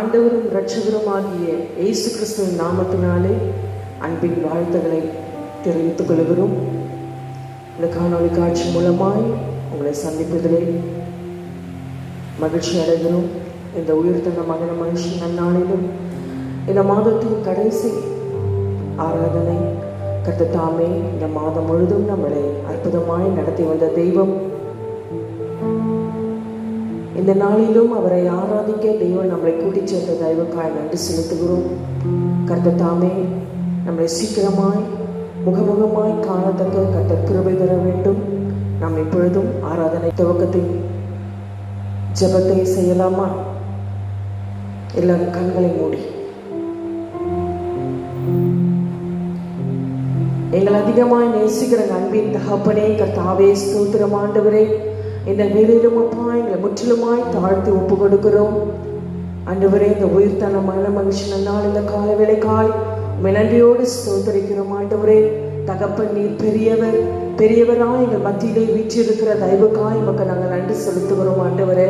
ஆண்டவரும் இரட்சகருமாகிய இயேசு கிறிஸ்துவின் நாமத்தினாலே அன்பின் வாழ்த்துக்களை தெரிவித்துக் கொள்கிறோம். இந்த காணொளி காட்சி மூலமாய் உங்களை சந்திப்பதிலே மகிழ்ச்சி அடைகிறோம். இந்த உயிர்த்தெழுந்த மகன மனுஷன் நன்னாளிலும் இந்த மாதத்தின் கடைசி ஆராதனை கர்த்தர் தாமே இந்த மாதம் முழுதும் நம்மளை அற்புதமாய் நடத்தி வந்த தெய்வம். இந்த நாளிலும் அவரை ஆராதிக்க தெய்வம் நம்மளை கூட்டிச் சென்ற தெய்வக்காய் நன்றி செலுத்துகிறோம். கர்த்தர் தாமே நம்மளை சீக்கிரமாய் முகமுகமாய் காணத்தக்க கர்த்தர் கிருபை தர வேண்டும். நாம் இப்பொழுதும் ஆராதனை துவக்கத்தின் ஜெபத்தை செய்யலாமா? எல்லாரும் கண்களை மூடி. எங்கள் அதிகமாய் நேசிக்கிற அன்பின் தகப்பனே, கர்த்தாவே, ஸ்தோத்திரம் ஆண்டவரே. இந்த வேலையிலும் அப்பா எங்களை முற்றிலுமாய் தாழ்த்தி ஒப்பு கொடுக்கிறோம் ஆண்டவரே. இந்த உயிர்த்தனமான மனுஷன் நாள் இந்த கால வேலைக்காய் நன்றியோடு ஸ்தோத்தரிக்கிறோம் ஆண்டவரே. தகப்பன் நீர் பெரியவர், பெரியவராய் எங்கள் மத்தியிலே வீற்றிருக்கிற தெய்வக்காய் மக்கள் நாங்கள் நன்றி செலுத்துகிறோம் ஆண்டவரே.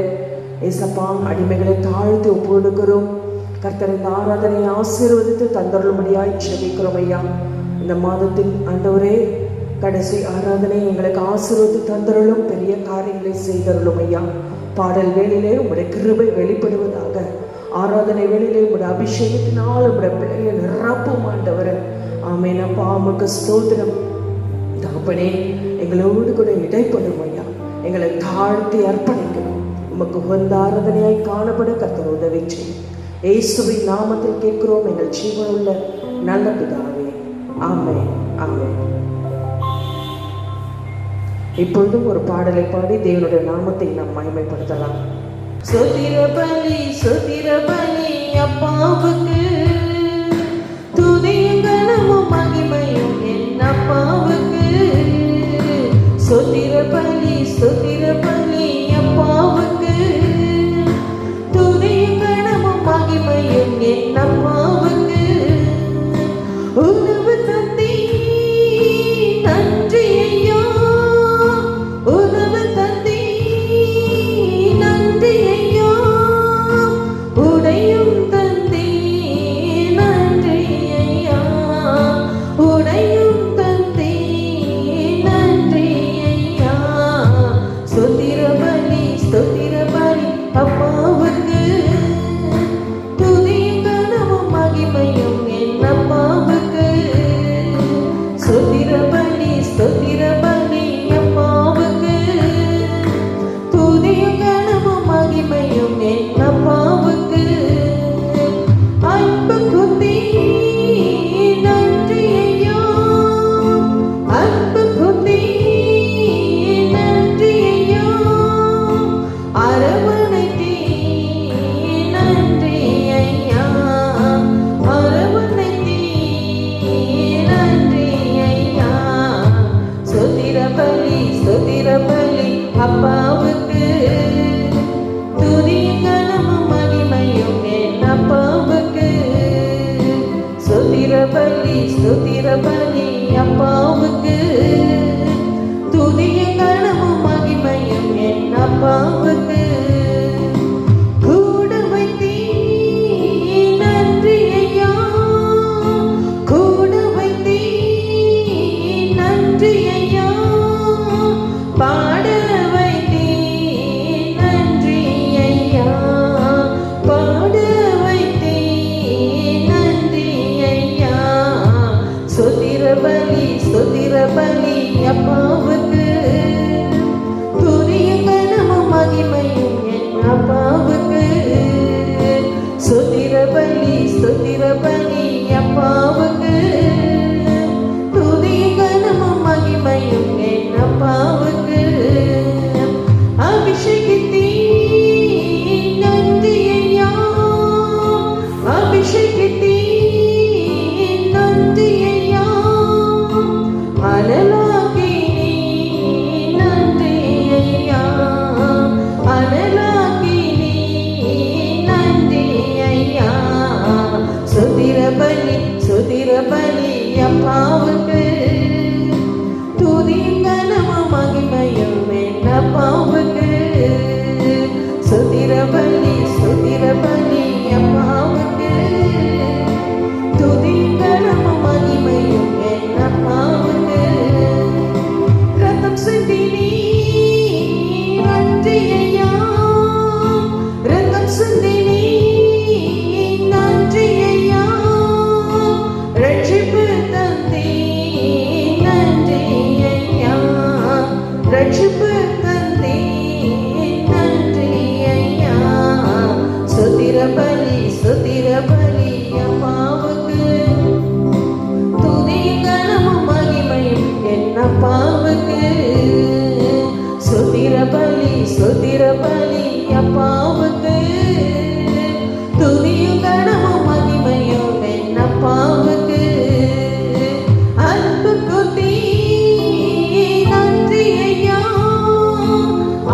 ஏசப்பா, அடிமைகளை தாழ்த்தி ஒப்பு கொடுக்கிறோம். கர்த்தர் இந்த ஆராதனை ஆசீர்வதித்து தந்தருளும்படியாய் ஜெபிக்கிறோம் ஐயா. இந்த மாதத்தின் ஆண்டவரே கடைசி ஆராதனை எங்களுக்கு ஆசீர்வதித்து தந்தருளும், பெரிய காரியங்களை செய்தருளும் ஐயா. பாடல் வேளையிலே உங்களுடைய கிருபை வெளிப்படுவதாக. ஆராதனை வேளையிலே உங்களுடைய அபிஷேகத்தினால் உங்களுடைய பெரிய நிரப்பும் ஆண்டவர். ஆமென் அப்பா, உமக்கு ஸ்தோத்திரம் தகப்பனே. எங்களோடு கூட இடைப்படும் ஐயா. எங்களை தாழ்த்தி அர்ப்பணிக்கணும். உமக்கு உகந்த ஆராதனையாய் காணப்பட கர்த்தர் உதவி செய்யும். இயேசுவின் நாமத்தில் கேட்கிறோம் எங்கள் ஜீவனுள்ள நல்ல பிதாவே. ஆமென், ஆமென். இப்பொழுதும் ஒரு பாடலை பாடி தேவனுடைய நாமத்தை நாம் மகிமைப்படுத்தலாம். ஸ்தோத்திர பலி, ஸ்தோத்திர பலி அப்பாவுக்கு, துதியும் கனமும் மகிமையும் என் அப்பாவுக்கு. ஸ்தோத்திர பலி, ஸ்தோத்திர பலி அப்பாவுக்கு, துதியும் கனமும் மகிமையும் என் அப்பாவுக்கு. உணவு தந்தி நன்றி ஐயா, உணவு தந்தி நன்றி ஐயா, உடையும் தந்தி நன்றி ஐயா, உடையும் தந்தி நன்றி ஐயா. ஸ்தோத்திர பலி, ஸ்தோத்திர பலி அப்பாவுக்கு, துதியும் கனமும் மகிமையும் என் அப்பாவுக்கு. ஸ்தோத்திர பலி, ஸ்தோத்திர பலி அப்பாவுக்கு, துதியும் கனமும் மகிமையும் என் அப்பாவுக்கு. அன்பு குத்தி நன்றி ஐயா, அன்பு குத்தி நன்றி ஐயா, அரவணைத்தி நன்றி ஐயா, அரவணைத்தி நன்றி ஐயா. ஸ்தோத்திர பலி, ஸ்தோத்திர பலி அப்பாவுக்கு, துதியும் கனமும் மகிமையும் என் அப்பாவுக்கு. ஸ்தோத்திர பலி, ஸ்தோத்திர பலி அப்பாவுக்கு, துதியும் கனமும் மகிமையும் என் அப்பாவுக்கு. கூட வைத்தீ நன்றி ஐயா, கூட வைத்தீ நன்றி ஐயா, பாட வைத்தீ நன்றி ஐயா, பாட வைத்தீ நன்றி ஐயா. ஸ்தோத்திர பலி, ஸ்தோத்திர பலி அப்பாவுக்கு, துதியும் கனமும் மகிமையும் என் அப்பாவுக்கு. ஸ்தோத்திர பலி, ஸ்தோத்திர பலி அப்பாவுக்கு, துதியும் கனமும் மகிமையும் என் அப்பாவுக்கு. அபிஷேகித்தீ நன்றி ஐயா, அபிஷேகித்தீ நன்றி ஐயா, அனலாக்கி நீ நன்றி ஐயா, அனலாக்கி நீ நன்றி ஐயா. ஸ்தோத்திர பலி, ஸ்தோத்திர பலி அப்பாவுக்கு, துதியும் கனமும் மகிமையும் என் அப்பாவுக்கு. ஸ்தோத்திர பலி, ஸ்தோத்திர பலி அப்பா அப்பாவுக்கு ஸ்தோத்திர பலி அப்பாவுக்கு துதியும் கனமும் மகிமையும் என் அப்பாவுக்கு அன்பு குத்தி நன்றி ஐயா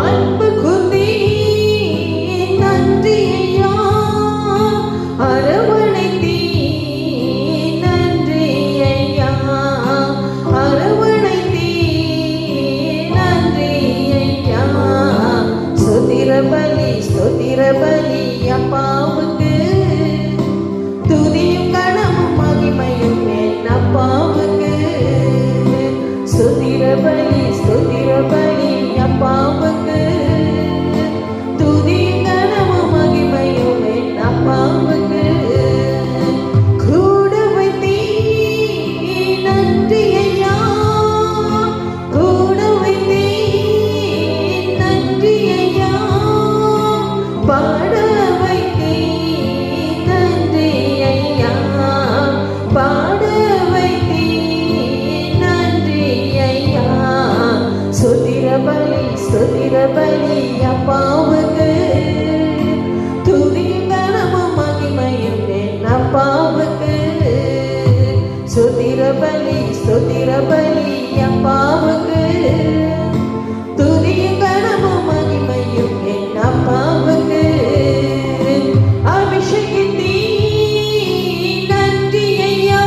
அன்பு குத்தி நன்றி ஐயா அரவணைத்தி நன்றி ஐயா அரவணைத்தி நன்றி ஐயா ஸ்தோத்திர பலி அப்பாவுக்கு துதியும் கனமும் மகிமையும் என் அப்பாவுக்கு ஸ்தோத்திர பலி அப்பாவுக்கு துதியும் கனமும் மகிமையும் என் அப்பாவுக்கு கூட வைத்தீ நன்றி ஐயா கூட வைத்தீ நன்றி ஐயா பாட வைத்தீ நன்றி ஐயா பாட வைத்தீ நன்றி ஐயா ஸ்தோத்திர பலி அப்பாவுக்கு துதியும் கனமும் மகிமையும் என் அப்பாவுக்கு ஸ்தோத்திர பலி அப்பாவுக்கு துதியும் கனமும் மகிமையும் என் அப்பாவுக்கு அபிஷேகித்தீ நன்றி ஐயா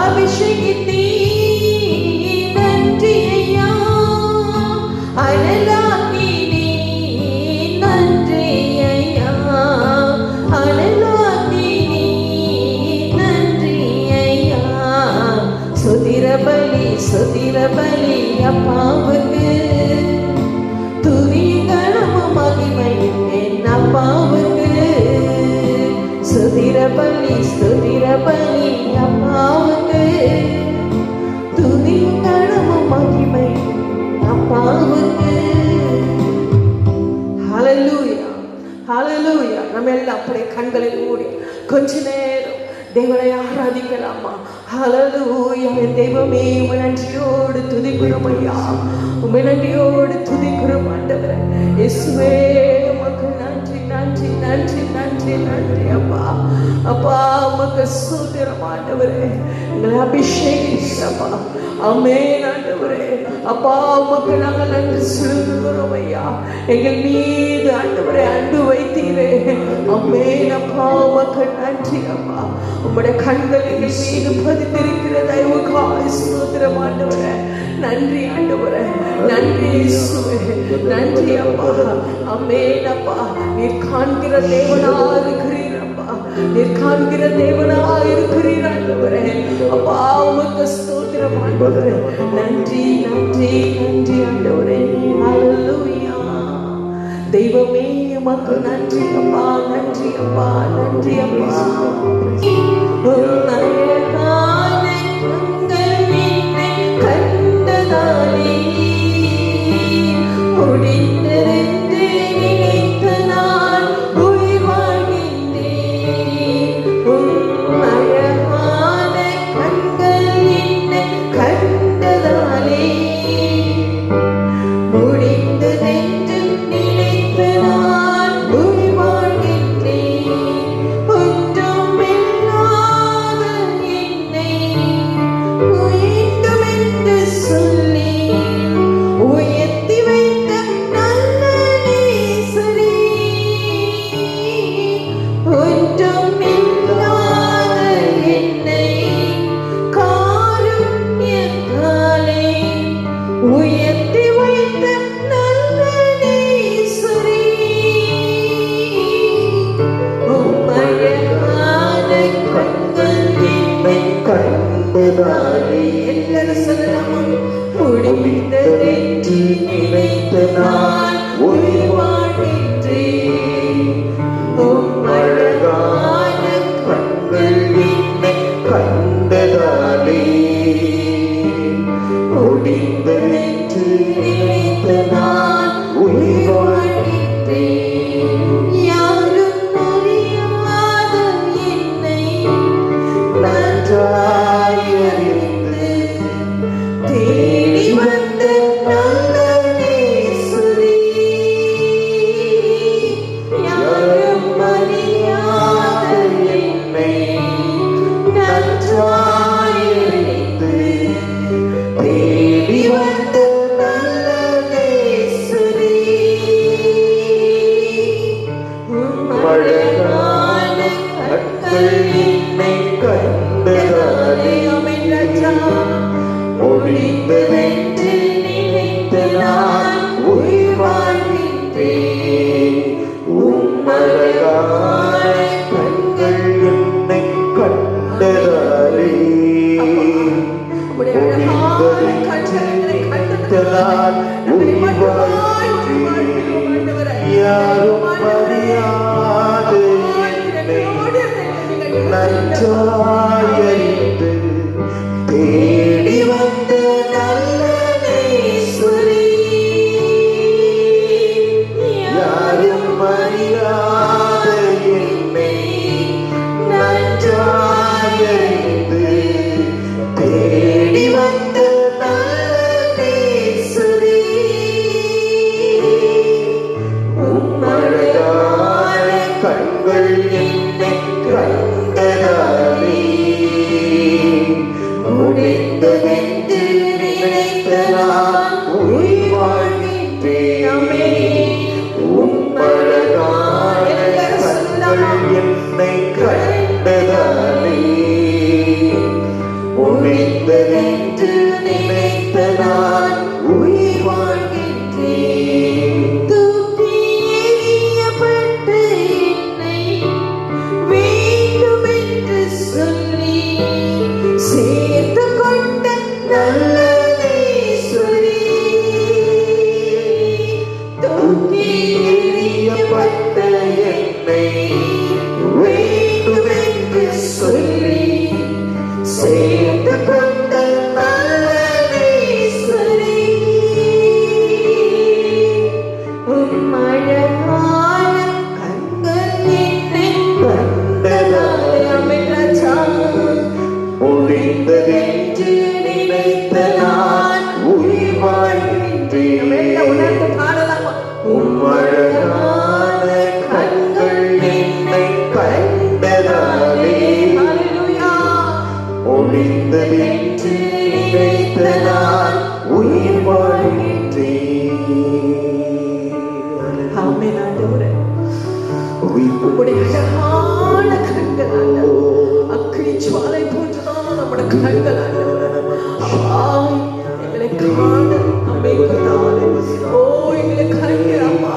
அபிஷேகித்தீ நன்றி ஐயா அனலாக்கி நீ நன்றி ஐயா அனலாக்கி நீ நன்றி ஐயா ஸ்தோத்திர பலி அப்பாவுக்கு துதியும் கனமும் மகிமையும் என் அப்பாவுக்கு ஸ்தோத்திர பலி அப்பாவுக்கு துதியும் கனமும் மகிமையும் அப்பாவுக்கு ஹல்லேலூயா ஹல்லேலூயா. நம்ம எல்லாம் அப்படியே கண்களை மூடி கொஞ்ச நேரம் தேவனை ஆராதிக்கலாமா? ஹல்லேலூயா. என் தெய்வமே உம்மை நன்றியோடு துதிக்கிறோம் ஐயா, உம்மை நன்றியோடு துதிக்கிறோம் ஆண்டவரே. இயேசுவே உமக்கு நன்றி நன்றி நன்றி நன்றி நன்றி அப்பா அப்பா உமக்கு ஸ்தோத்திரம் ஆண்டவரே. எங்களை அபிஷேகிக்கிறப்பா ஆமென் ஆண்டவரே. அப்பா உமக்கு நாங்கள் நன்றி செலுத்துகிறோம் ஐயா. எங்கள் மீது ஆண்டவரே அன்பு வைத்தீரே ஆமென் அப்பா உமக்கு நன்றி அப்பா. உம்முடைய கண்கள் எங்கள் மீது பதிந்திருக்கிற தயவுக்காய் ஸ்தோத்திரம் ஆண்டவரே. நன்றி ஆண்டவரே, நன்றி இயேசுவே, நன்றி அப்பா ஆமென் அப்பா. நீர் காண்கிற தேவனா இருக்கிறீர் அப்பா, நீர் காண்கிற தேவனா இருக்கிறீர் ஆண்டவரே. அப்பா உமக்கு ஸ்தோத்திரம் ஆண்டவரே. நன்றி நன்றி நன்றி ஆண்டவரே. ஹல்லேலூயா. தெய்வமே உமக்கு நன்றி அப்பா, நன்றி அப்பா, நன்றி அப்பா. அழகான கண்கள் என்னை கண்டதாலே முடிந்ததென்று நினைத்த நான் உயிர் வாழ்கின்றேன். அழகான கண்கள் என்னை கண்டதாலே முடிந்ததென்று நினைத்த நான் உயிர் வாழ்கின்றேன். ஒன்றுமில்லாத என்னை உயர்த்துமென்று சொல்லி உயர்த்தி வைத்த நல்ல நேசரே. ஒன்றுமில்லாத என்னை காருண்யத்தாலே உயர்த்தி வைத்த நல்ல நேசரே. உம்மழகான கண்கள் என்னை கண்டதாலே எல்லாரும் சொல்லலாமா? முடிந்ததென்று நினைத்த நான் உயிர் வாழ்கின்றேன். உம்மழகான கண்கள் என்னை கண்டதாலே முடிந்ததென்று நினைத்த நான் உயிர் வாழ்கின்றேன். யாரும் அறியாத என்னை நன்றாய் அறிந்து முடிந்ததென்று நினைத்த நான் உயிர் வாழ்கின்றேன். உம்மழகான கண்கள் என்னை கண்டதாலே முடிந்ததென்று நினைத்த நான் உயிர் வாழ்கின்றேன். தூக்கி எறியப்பட்ட என்னை வேண்டுமென்று சொல்லி சேர்த்து கொண்ட நல்ல ஈஸ்வரி. தூக்கி எறியப்பட்ட என்னை வேண்டுமென்று சொல்லி சேர்த்து கொண்ட நல்ல ஈஸ்வரி. உம்மழகான கண்கள் என்னை கண்டதாலே. ஆமென் ராஜா. முடிந்ததென்று நினைத்த நான் உயிர் வாழ்கின்றேன். உணர்ந்து பாடலாமா? உம்மழகான கண்கள் என்னை கண்டதாலே ஹல்லேலூயா. முடிந்ததென்று நினைத்த நான் உயிர் வாழ்கின்றேன். ஆமென் ஆண்டவரே. உயிர் உம்முடைய அழகான கண்கள் ஆண்டவரே. அக்கினி ஜுவாலை போன்றுதான் நம்முடைய கண்கள் ஆண்டவரே. அப்பா, எங்களை காண நம்மை கண்டாலே. ஓ, எங்களை கண்கள் அப்பா,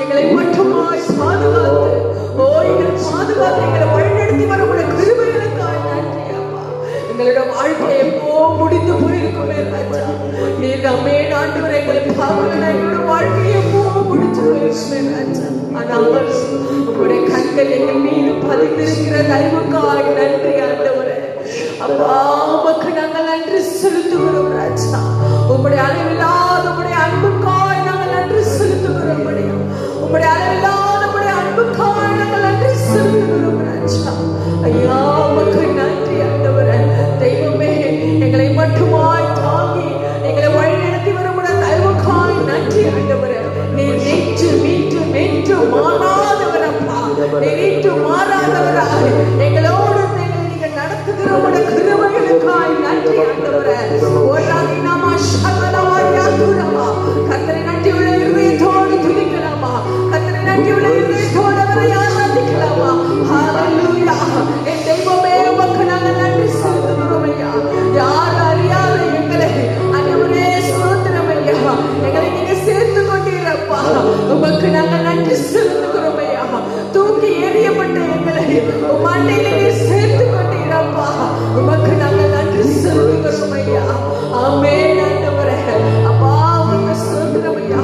எங்களை மட்டுமாய் பாதுகாத்து, ஓ, எங்களை பாதுகாத்து எங்களை வழிநடத்தி வர உடைய கிருபைகளுக்காக நன்றி அப்பா. எங்களோட வாழ்க்கை எப்போ முடிந்து போயிருக்குமே ராஜா. நீர் நம்மே ஆண்டவரே எங்களை பார்க்கல, எங்களோட வாழ்க்கை எப்போ முடிஞ்சு போயிருக்குமே ராஜா. ஆனால் உங்களுடைய கண்கள் எங்கள் மீது பதிந்திருக்கிற தயவுக்காக நன்றி ஆண்டவரே. அப்பா, உமக்கு நாங்கள் நன்றி செலுத்துகிறோம் ராஜா. உம்முடைய அளவில்லாத உம்முடைய அன்புக்காய் நாங்கள் நன்றி செலுத்துகிறோம் ஐயா. உம்முடைய அளவில்லாத உம்முடைய அன்புக்காய் நாங்கள் நன்றி செலுத்துகிறோம் ராஜா. ஐயா, உமக்கு நன்றி ஆண்டவரே. தெய்வமே, எங்களை மட்டுமாய் தாங்கி எங்களை வழிநடத்தி வரும் தயவுக்காய் நன்றி ஆண்டவரே. நீர் நேற்று மீட்டு நேற்று மாறாதவர் அப்பா. நேற்று மாறாதவராக எங்களோடு நீங்கள் நடத்துகிற உடைய கிருபைகளுக்காய் நன்றி ஆண்டவரே. ஓராதி நாமா சகலவாயா துரமா. கர்த்தரை நன்றியுள்ள இருதயத்தோடு துதிக்கலாமா? கர்த்தரை நன்றியுள்ள இருதயத்தோடு அவரை ஆராதிக்கலாமா? ஹல்லேலூயா. என் தெய்வமே, உமக்கு நாங்கள் நன்றி செலுத்துகிறோம் ஐயா. யார் அறியாத எங்களை ஆண்டவரே ஸ்தோத்திரம் ஐயா. எங்களை நீங்க சேர்த்து கொண்டீரப்பா. உமக்கு நாங்கள் நன்றி செலுத்துகிறோம் ஐயா. தூக்கி எறியப்பட்ட எங்களை உம் அண்டையிலே நீர் சேர்த்து கொண்டீரப்பா. உமக்கு நாங்கள் நன்றி செலுத்துகிறோம் ஐயா. ஆமென் ஆண்டவரே. அப்பா, உமக்கு ஸ்தோத்திரம் ஐயா.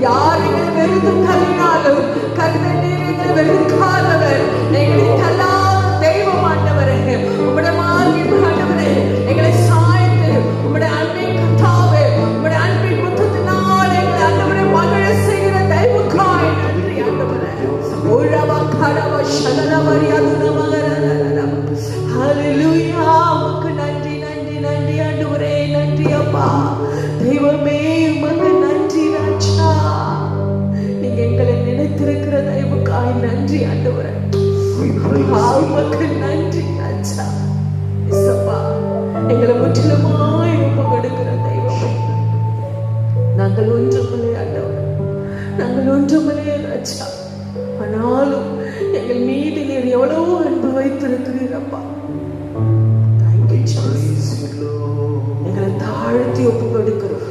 யார் எங்களை வெறுத்து தள்ளினாலும் கர்த்தர் நீர் எங்களை வெறுக்காதவர், எங்களை தள்ளாத தெய்வம் ஆண்டவரே. உம்முடைய மார்பின் ஆண்டவரே எங்களை சாய்த்து உம்முடைய அன்பை கர்த்தாவே, உம்முடைய அன்பின் முத்தத்தினால் எங்களை ஆண்டவரே மகிழ செய்கிற தெய்வக்காய் நன்றி ஆண்டவரே. ஓரவா கரவா சதனவரியா துனமகரரரர. ஹல்லேலூயா. உமக்கு நன்றி நன்றி நன்றி ஆண்டவரே. நன்றி அப்பா. தெய்வமே, உமக்கு நன்றி ராஜா. நீங்க எங்களை நினைத்திருக்கிற தெய்வக்காய் நன்றி ஆண்டவரே. உமக்கு நன்றி ராஜா. இயேசுப்பா, எங்களை முற்றிலுமாய் ஒப்புக்கொடுக்கிற தெய்வமே. நாங்கள் ஒன்றுமில்லை ஆண்டவரே, நாங்கள் ஒன்றுமில்லை ராஜா. ஆனாலும் எங்கள் மீது நீர் எவ்வளவு அன்பு வைத்திருக்கிறீரப்பா. Thank you, Jesus. எங்களை தாழ்த்தி ஒப்பு கொடுக்கிறோம்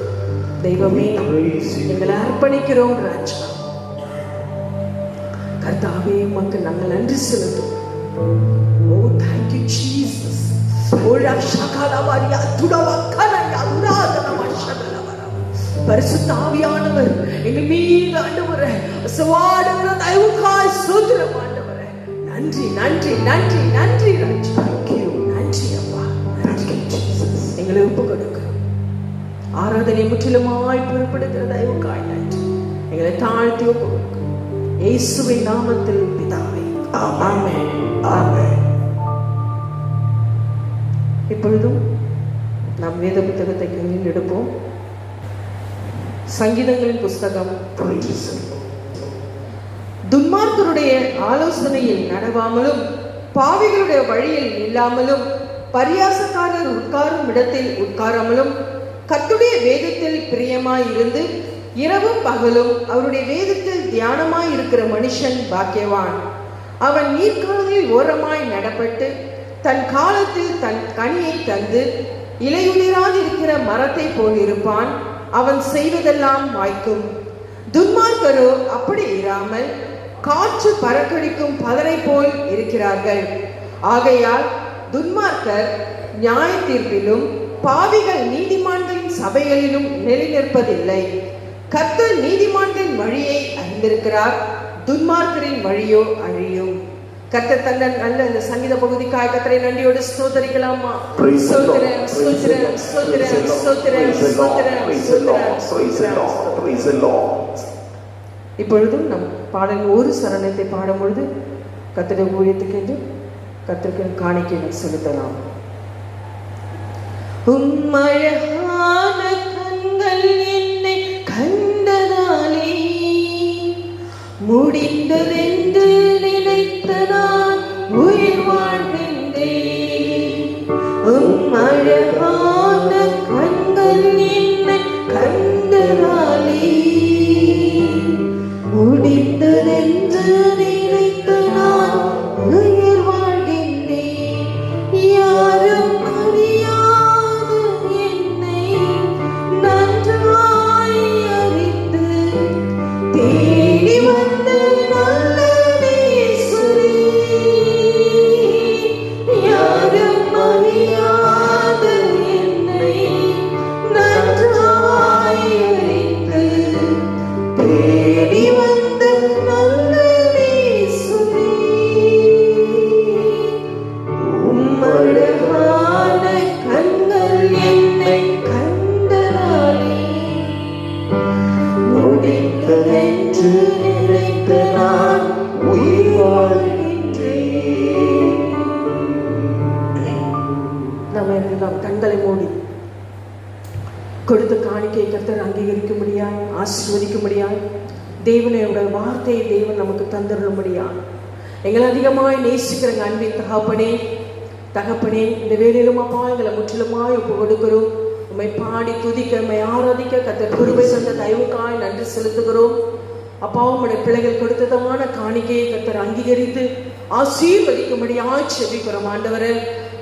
தெய்வமே. எங்களை அர்ப்பணிக்கிறோம் ராஜா. கர்த்தாவே, உமக்கு நாங்கள் நன்றி செலுத்தும். ஓ, thank you, Jesus. ஓரா சகலவாரியா துடவக்கரையா உராதனமா சகலவரா. பரிசுத்த ஆவியானவர் எங்கள் மீது ஆண்டவரே சவாடுகிற தயவுக்காய் ஸ்தோத்திரம் ஆண்டவரே. நன்றி நன்றி நன்றி நன்றி ராஜா. நன்றி அப்பா. நன்றி ஜீசஸ். எங்களை ஒப்பு கொடுக்கிறோம். ஆராதனை முற்றிலுமாய் பொறுப்படுகிற தயவுக்காய் நன்றி. எங்களை தாழ்த்தி ஒப்பு கொடுக்கிறோம் இயேசுவின் நாமத்தில் பிதாவே. ஆமென். ஆமென். இப்பொழுதும் நாம் வேத புத்தகத்தை கையில் எடுப்போம். சங்கீதங்களின் புஸ்தகம். துன்மார்க்கருடைய ஆலோசனையில் நடவாமலும் பாவிகளுடைய வழியில் இல்லாமலும் பரியாசக்காரர் உட்காரும் உட்காரும் இடத்தில் உட்காராமலும் கர்த்தருடைய வேதத்தில் பிரியமாயிருந்து இரவும் பகலும் அவருடைய வேதத்தில் தியானமாய் இருக்கிற மனுஷன் பாக்கியவான். அவன் நீர்க்கால்களில் ஓரமாய் நடப்பட்டு தன் காலத்தில் தன் கனியை தந்து இலையுதிராதிருக்கிற மரத்தை போல் இருப்பான். அவன் செய்வதெல்லாம் வாய்க்கும். துன்மார்க்கரோ அப்படி இராமல் காற்று பறக்கடிக்கும் பதரை போல் இருக்கிறார்கள். ஆகையால் துன்மார்க்கர் நியாய தீர்ப்பிலும் பாவிகள் நீதிமான்களின் சபைகளிலும் நிலை நிற்பதில்லை. கர்த்தர் நீதிமான்களின் வழியை அறிந்திருக்கிறார், துன்மார்க்கரின் வழியோ அழியும். கர்த்தர் தந்த நல்ல இந்த சங்கீத பகுதிக்காய் கர்த்தரை நன்றியோடு ஸ்தோத்திரிக்கலாமா? ஸ்தோத்திரம் ஸ்தோத்திரம் ஸ்தோத்திரம் ஸ்தோத்திரம் ஸ்தோத்திரம் ஸ்தோத்திரம். இப்பொழுதும் நம் பாடலின் ஒரு சரணத்தை பாடும் பொழுது கர்த்தருடைய ஊழியத்துக்கு என்று கர்த்தருக்கு காணிக்கை செலுத்தலாம். உம்மழகான கண்கள் என்னை கண்டதாலே முடிந்ததென்று நினைத்த நான் உயிர் வாழ்கின்றேன். உம்மழகான கண்கள் என்னை கண்டதாலே முடிந்ததென்று நினைத்த நான் உயிர் வாழ்கின்றேன். யாரும் அறியாத என்னை நன்றாய் அறிந்து தேடி வந்த நல்ல நேசரே, யாரும் அறியாத என்னை நன்றாய் அறிந்து தேடி வந்த நல்ல நேசரே, உம்மழகான கண்கள் என்னை கண்டதாலே முடிந்ததென்று நினைத்த நான் உயிர் வாழ்கின்றேன். நாம் கண்களை மூடி கொடுத்த காணிக்கை கர்த்தர் அங்கீகரிக்கும்படியாய் ஆசீர்வதிக்கும்படியாய் தேவனுடைய வார்த்தையை தேவன் நமக்கு தந்தருளும்படியாய் எங்களை அதிகமாய் நேசிக்கிற அன்பின் தகப்பனே இந்த வேலையிலும் அப்பா எங்களை முற்றிலுமாய் ஒப்பு கொடுக்கிறோம். உம்மை பாடி துதிக்க உம்மை ஆராதிக்க கர்த்தர் கிருபை தந்த தயவுக்காய் நன்றி செலுத்துகிறோம். அப்பா உம்முடைய பிள்ளைகள் கொடுத்ததமான காணிக்கையை கர்த்தர் அங்கீகரித்து ஆசீர்வதிக்கும்படியாய் செபிக்கிறோம் ஆண்டவரே.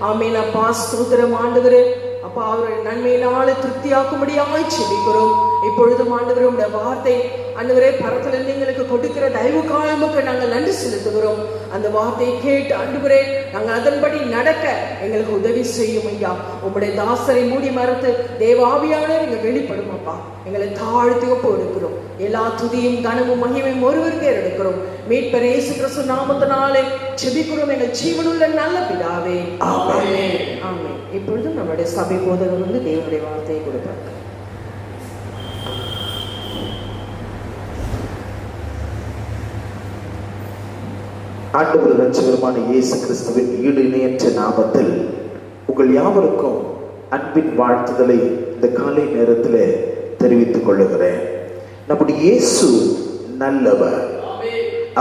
ஆமீன் அப்பா, ஸ்தோத்திரம் ஆண்டவரே. அப்பா அவருடைய நன்மையினால திருப்தியாக்கும்படியாய் செபிக்கிறோம். இப்பொழுதும் ஆண்டவரே உடைய வார்த்தை ஆண்டவரே பரத்திலிருந்து எங்களுக்கு கொடுக்கிற தயவு காலமுக்கு நாங்கள் நன்றி செலுத்துகிறோம். அந்த வார்த்தையை கேட்டு ஆண்டவரே நாங்கள் அதன்படி நடக்க எங்களுக்கு உதவி செய்யும் ஐயா. உம்முடைய தாசரை மூடி மறந்து தேவாவியானவர் இங்க வெளிப்படும் அப்பா. எங்களை தாழ்த்தி ஒப்பு எடுக்கிறோம். எல்லா துதியும் கனமும் மகிமையும் ஒருவருக்கே எடுக்கிறோம். மீட்பர் இயேசு கிறிஸ்து நாமத்தினாலே செபிக்கிறோம் எங்கள் ஜீவனுள்ள நல்ல பிதாவே, ஆமென் ஆமென். இப்பொழுதும் நம்முடைய சபை போதகர் வந்து தேவனுடைய வார்த்தையை கொடுப்பாங்க. ஆண்டவர் இரட்சகருமான இயேசு கிறிஸ்துவின் ஈடு இணையற்ற நாமத்தில் உங்கள் யாவருக்கும் அன்பின் வாழ்த்துதலை இந்த காலை நேரத்தில் தெரிவித்துக் கொள்ளுகிறேன். நம்முடைய இயேசு நல்லவர்,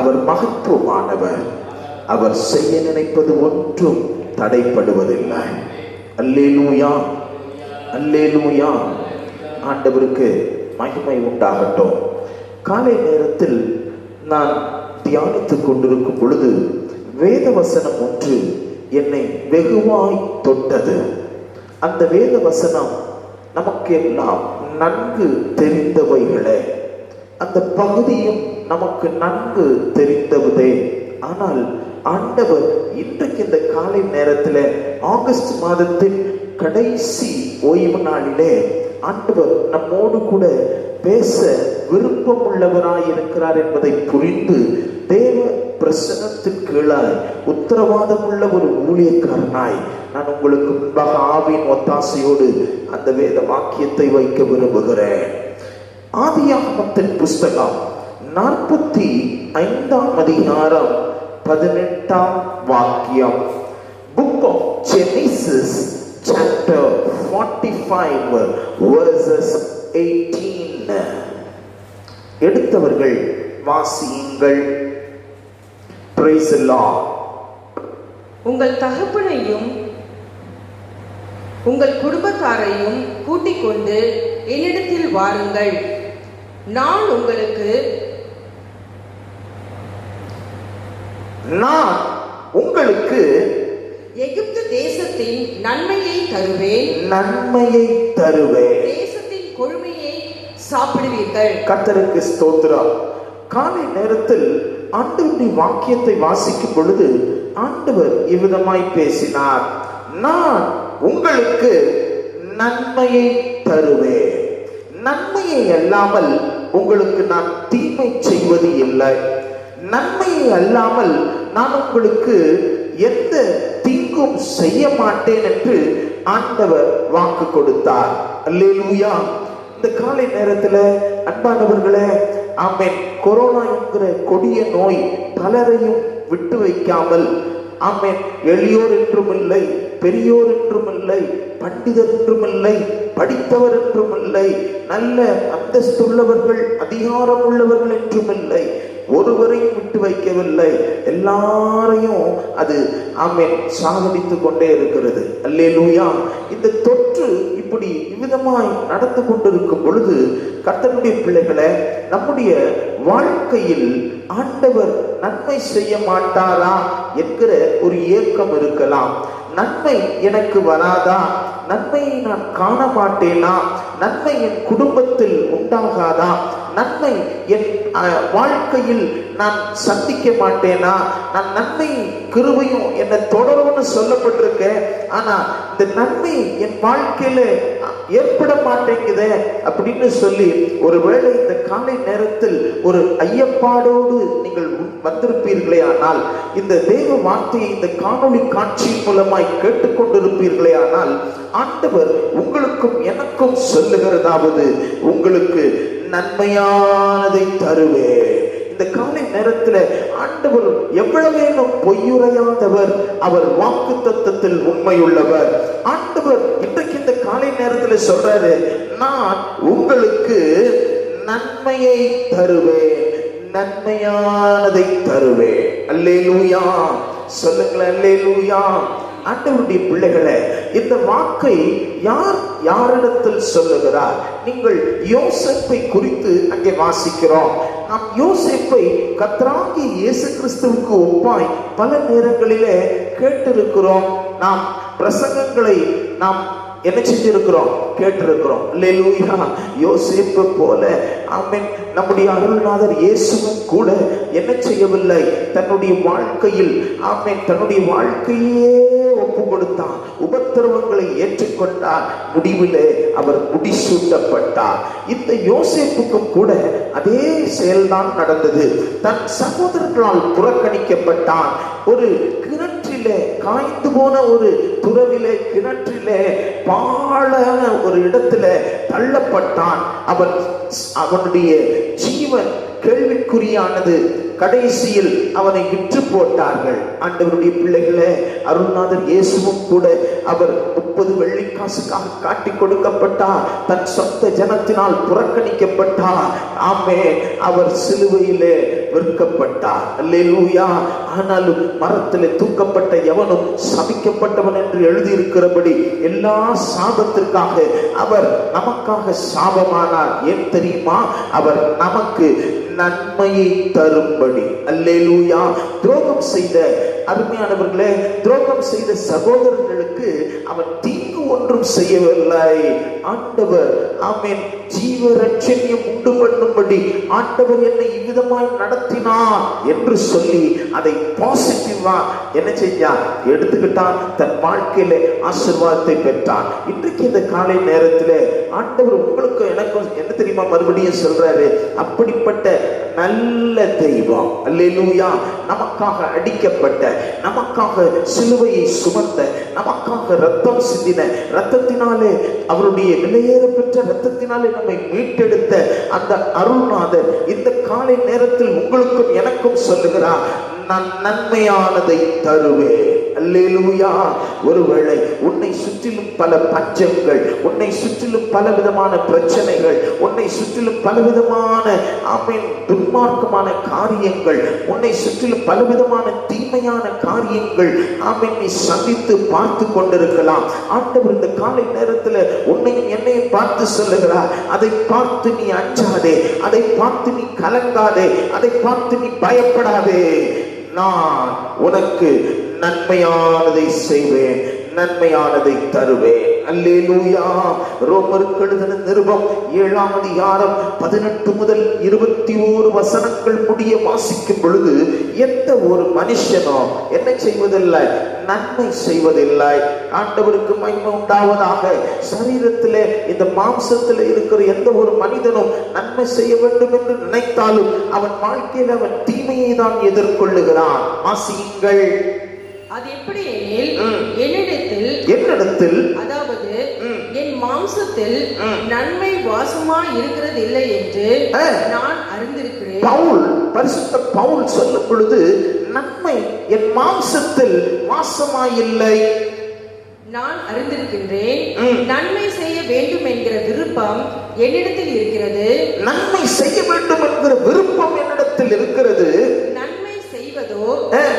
அவர் மகத்துவமானவர், அவர் செய்ய நினைப்பது ஒன்றும் தடைப்படுவதில்லை. அல்லேலூயா அல்லேலூயா. ஆண்டவருக்கு மகிமை உண்டாகட்டும். காலை நேரத்தில் நான் தியானித்துக் கொண்டிருக்கும் பொழுது வேத வசனம் ஒன்று என்னை வெகுவாய் தொட்டது. அந்த வேத வசனம் நமக்கு எல்லாம் நன்கு தெரிந்தவைகளே, அந்த பகுதியும் நமக்கு நன்கு தெரிந்தவதே. ஆனால் ஆண்டவர் இன்றைக்கு இந்த காலை நேரத்தில் ஆகஸ்ட் மாதத்தின் கடைசி ஓய்வு நாளிலே ஆண்டவர் நம்மோடு கூட பேச விருப்பம் உள்ளவராய் இருக்கிறார் என்பதை புரிந்து தேவ பிரசன்னத்தின் கீழாய் உத்தரவாதம் உள்ள ஒரு ஊழியக்காரனாய் நான் உங்களுக்கு முன்பாக ஆவியின் ஒத்தாசையோடு அந்த வேத வாக்கியத்தை வைக்க விரும்புகிறேன். ஆதியாகமத்தின் புஸ்தகம் 45ஆம் அதிகாரம் 18ஆம் வாக்கியம். Book of Genesis chapter 45 verses 18. எடுத்தவர்கள் வாசியுங்கள். Praise the Lord. உங்கள் தகப்பனையும் உங்கள் குடும்பத்தாரையும் கூட்டிக் கொண்டு என்னிடத்தில் வாருங்கள். நான் உங்களுக்கு எகிப்து தேசத்தின் நன்மையை தருவேன். தேசத்தின் கொழுமையை சாப்பிடுவீர்கள். கர்த்தருக்கு ஸ்தோத்திரம். காலை நேரத்தில் ஆண்டவருடைய வாக்கியத்தை வாசிக்கும் பொழுது ஆண்டவர் இவ்விதமாய் பேசினார். நான் உங்களுக்கு நன்மையை தருவேன். நன்மையை அல்லாமல் உங்களுக்கு நான் தீமை செய்வது இல்லை. நன்மையை அல்லாமல் நான் உங்களுக்கு எந்த தீங்கும் செய்ய மாட்டேன் என்று ஆண்டவர் வாக்கு கொடுத்தார். அல்லேலூயா. இந்த காலை நேரத்தில் அன்பானவர்களே, ஆமென், கொரோனா என்கிற கொடிய நோய் பலரையும் விட்டு வைக்காமல், ஆமென், எளியோர் என்றும் இல்லை, பெரியோர் என்றும் இல்லை, பண்டிதர் என்றும் இல்லை, படித்தவர் என்றும் இல்லை, நல்ல அந்தஸ்துள்ளவர்கள் அதிகாரம் உள்ளவர்கள் என்றும் இல்லை, ஒருவரையும் விட்டு வைக்கவில்லை. எல்லாரையும் அது ஆமென் சாகடித்துக் கொண்டே இருக்கிறது. அல்லேலூயா. இந்த தொற்று இப்படி இவ்விதமாய் நடந்து கொண்டிருக்கும் பொழுது கர்த்தருடைய பிள்ளைகளை, நம்முடைய வாழ்க்கையில் ஆண்டவர் நன்மை செய்ய மாட்டாரா என்கிற ஒரு ஏக்கம் இருக்கலாம். நன்மை எனக்கு வராதா? நன்மையை நான் காண மாட்டேனா? நன்மை என் குடும்பத்தில் உண்டாகாதா? நன்மை என் வாழ்க்கையில் நான் சந்திக்க மாட்டேனா? நான் நன்மை கிருபையும் என்னை தொடரும்னு சொல்லப்பட்டிருக்கேன். ஆனா இந்த நன்மை என் வாழ்க்கையில ஏற்பட மாட்டேங்குதே அப்படின்னு சொல்லி ஒருவேளை இந்த காலை நேரத்தில் ஒரு ஐயப்பாடோடு நீங்கள் வந்திருப்பீர்களே ஆனால், இந்த தேவ வார்த்தையை இந்த காணொளி காட்சி மூலமாய் கேட்டுக்கொண்டிருப்பீர்களே ஆனால், ஆண்டவர் உங்களுக்கும் எனக்கும் சொல்லுகிறதாவது, உங்களுக்கு நன்மையானதை தருவேன். இந்த காலை நேரத்தில் ஆண்டவர் எவ்வளவேனும் பொய்யுரையாதவர், அவர் வாக்கு தத்தத்தில் உண்மையுள்ளவர். ஆண்டவர் இன்றைக்கு இந்த காலை நேரத்தில் சொல்றாரு, நான் உங்களுக்கு நன்மையை தருவேன், நன்மையானதை தருவேன். அல்லேலூயா. சொல்லுங்களேன் அல்லேலூயா. ஆண்டவருடைய பிள்ளைகளை, இந்த வாக்கை யாரிடத்தில் சொல்லுகிறார்? நீங்கள் யோசேப்பை குறித்து அங்கே வாசிக்கிறோம். நாம் யோசேப்பை கர்த்தராகிய இயேசு கிறிஸ்துவுக்கு ஒப்பாய் பல நேரங்களிலே கேட்டிருக்கிறோம். நாம் பிரசங்கங்களை நாம் என்ன செஞ்சிருக்கிறோம்? கேட்டிருக்கிறோம். அல்லேலூயா. யோசேப்பு போல ஆமென் நம்முடைய அருள்நாதர் இயேசுவும் கூட என்ன செய்யவில்லை? தன்னுடைய வாழ்க்கையில் ஆமென் தன்னுடைய வாழ்க்கையே ஒப்பு கொடுத்தார். உபத்திரவங்களை ஏற்றுக்கொண்டார். முடிவிலே அவர் முடிசூட்டப்பட்டார். இந்த யோசேப்புக்கும் கூட அதே செயல்தான் நடந்தது. தன் சகோதரர்களால் புறக்கணிக்கப்பட்டான். ஒரு கிணற்றிலே, காய்ந்து போன ஒரு துறவிலே, கிணற்றிலே, பாழான ஒரு இடத்துல தள்ளப்பட்டான். அவனுடைய ஜீவன் கேள்விக்குறியானது. கடைசியில் அவனை விற்று போட்டார்கள். ஆண்டவருடைய பிள்ளைகளே, அருள்நாதர் இயேசுவும் கூட அவர் 30 வெள்ளிக்காசுக்காக காட்டி கொடுக்கப்பட்டார். தன் சொந்த ஜனத்தினால் புறக்கணிக்கப்பட்டார். ஆமே, அவர் சிலுவையிலே விற்கப்பட்டார். அல்லேலூயா. ஆனாலும் மரத்திலே தூக்கப்பட்ட எவனும் சபிக்கப்பட்டவன் என்று எழுதியிருக்கிறபடி எல்லா சாபத்திற்காக அவர் நமக்காக சாபமானார். ஏன் தெரியுமா? அவர் நமக்கு நன்மையை தரும்படி. அல்லேலூயா. துரோகம் செய்த அருமையானவர்களே, துரோகம் செய்த சகோதரர்களுக்கு அவன் தீங்கு ஒன்றும் செய்யவில்லை. ஆண்டவர் ஆமென் ஜீவ ரட்சணியம் உண்டு பண்ணும்படி ஆண்டவர் என்னை இவ்விதமாய் நடத்தினார் என்று சொல்லி அதை பாசிட்டிவா என்ன செஞ்சான்? எடுத்துக்கிட்டான். தன் வாழ்க்கையில ஆசீர்வாதத்தை பெற்றான். இன்றைக்கு இந்த காலை நேரத்தில் ஆண்டவர் உங்களுக்கும் எனக்கும் என்ன தெரியுமா மறுபடியும் சொல்றாரு? அப்படிப்பட்ட நல்ல தெய்வம், அல்லேலூயா, நமக்காக அடிக்கப்பட்ட, நமக்காக சிலுவையை சுமந்த, நமக்காக ரத்தம் சிந்தின, ரத்தத்தினாலே அவருடைய விலையேற பெற்ற ரத்தத்தினாலே நம்மை மீட்டெடுத்த அந்த அருள்நாதர் இந்த காலை நேரத்தில் உங்களுக்கும் எனக்கும் சொல்லுகிறார், நான் நன்மையானதை தருவேன். அல்லேலூயா. ஒருவேளை உன்னை சுற்றிலும் பல பஞ்சங்கள், உன்னை சுற்றிலும் பல விதமான பிரச்சனைகள், உன்னை சுற்றிலும் பலவிதமான துன்மார்க்கமான காரியங்கள், உன்னை சுற்றிலும் பலவிதமான தீமையான காரியங்கள் நீ சந்தித்து பார்த்து கொண்டிருக்கலாம். ஆண்டவர் இந்த காலை நேரத்தில் உன்னையும் என்னையும் பார்த்து சொல்லுகிறார், அதை பார்த்து நீ அஞ்சாதே, அதை பார்த்து நீ கலங்காதே, அதை பார்த்து நீ பயப்படாதே. நான் உனக்கு நன்மையானதை செய்வேன், நன்மையானதை தருவேன். அல்லேலூயா. ரோமருக்கு எழுதின நிருபம் 7ஆம் அதிகாரம் 18 முதல் 21 வசனங்கள் முடிய வாசிக்கும் பொழுது, எந்த ஒரு மனுஷனோ என்ன செய்வதில்லை, நன்மை செய்வதில்லை. ஆண்டவருக்கு மகிமை உண்டாவதாக. சரீரத்திலே இந்த மாம்சத்தில் இருக்கிற எந்த ஒரு மனிதனும் நன்மை செய்ய வேண்டும் என்று நினைத்தாலும் அவன் வாழ்க்கையில் அவன் தீமையை தான் எதிர்கொள்ளுகிறான். வாசியுங்கள். அது எப்படி எனில் என்னிடத்தில் அதாவது என் மாம்சத்தில் நன்மை வாசமா இருக்கிறது இல்லை என்று நான் அறிந்திருக்கிறேன். பவுல், பரிசுத்த பவுல் சொல்லும் பொழுது நன்மை என் மாம்சத்தில் வாசமாயில்லை நான் அறிந்திருக்கின்றேன். நன்மை செய்ய வேண்டும் என்கிற விருப்பம் என்னிடத்தில் இருக்கிறது. நன்மை செய்ய வேண்டும் என்கிற விருப்பம் என்னிடத்தில் இருக்கிறது. நன்மை செய்வதோ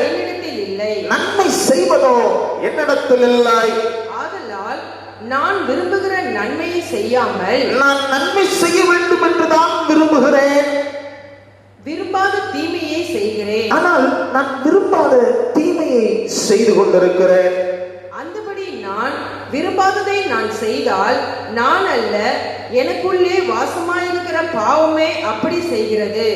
என்னிடத்தில் இல்லை. நன்மை செய்வதோ என்னிடத்தில் இல்லை. ஆதலால் நான் விரும்புகிற நன்மையை செய்யாமல் நான் நன்மை செய்ய வேண்டும் என்றுதான் விரும்புகிறேன், விரும்பாத தீமையை செய்கிறேன். ஆனால் நான் விரும்பாத தீமையை செய்து கொண்டிருக்கிறேன். அந்தபடி நான் விரும்பாததை நான் செய்தால் நான் அல்ல, எனக்குள்ளே வாசமாயிருக்கிற பாவமே அப்படி செய்கிறது.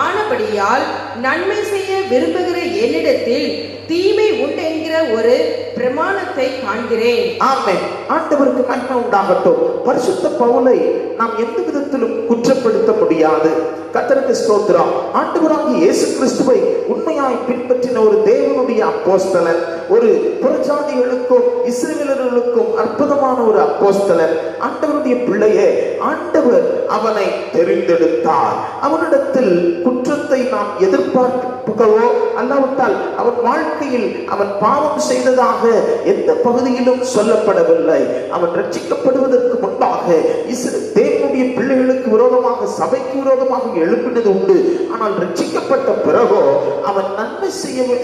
ஆனபடியால் நன்மை செய்ய விரும்புகிற என்னிடத்தில் தீமை உண்டு என்கிற ஒரு பிரமாணத்தை காண்கிறேன். ஆமென். ஆண்டவருக்கு மகிமை உண்டாகட்டும். பரிசுத்த பவுலை நாம் எந்த விதத்திலும் குற்றப்படுத்த முடியாது. கர்த்தருக்கு ஸ்தோத்திரம். ஆண்டவராகிய இயேசு கிறிஸ்துவை உண்மையாய் பின்பற்றின ஒரு தேவனுடைய அப்போஸ்தலன், ஒரு புறஜாதிகளுக்கும் இஸ்ரவேலர்களுக்கும் அற்புதமான ஒரு அப்போஸ்தலன், ஆண்டவருடைய பிள்ளையே. ஆண்டவர் அவனை தெரிந்தெடுத்தார். அவனிடத்தில் குற்றத்தை நாம் எதிர்பார்க்கவோ அல்லாவிட்டால் அவன் வாழ்க்கையில் அவன் பாவம் செய்ததாக எந்த பகுதியிலும் சொல்லப்படவில்லை. அவன் ரட்சிக்கப்படுவதற்கு முன்பாக தேவனுடைய பிள்ளைகளுக்கு விரோதமாக, சபைக்கு விரோதமாக எழுப்பினது உண்டு. ஆனால் ரட்சிக்கப்பட்ட பிறகோ அவன் நன்மை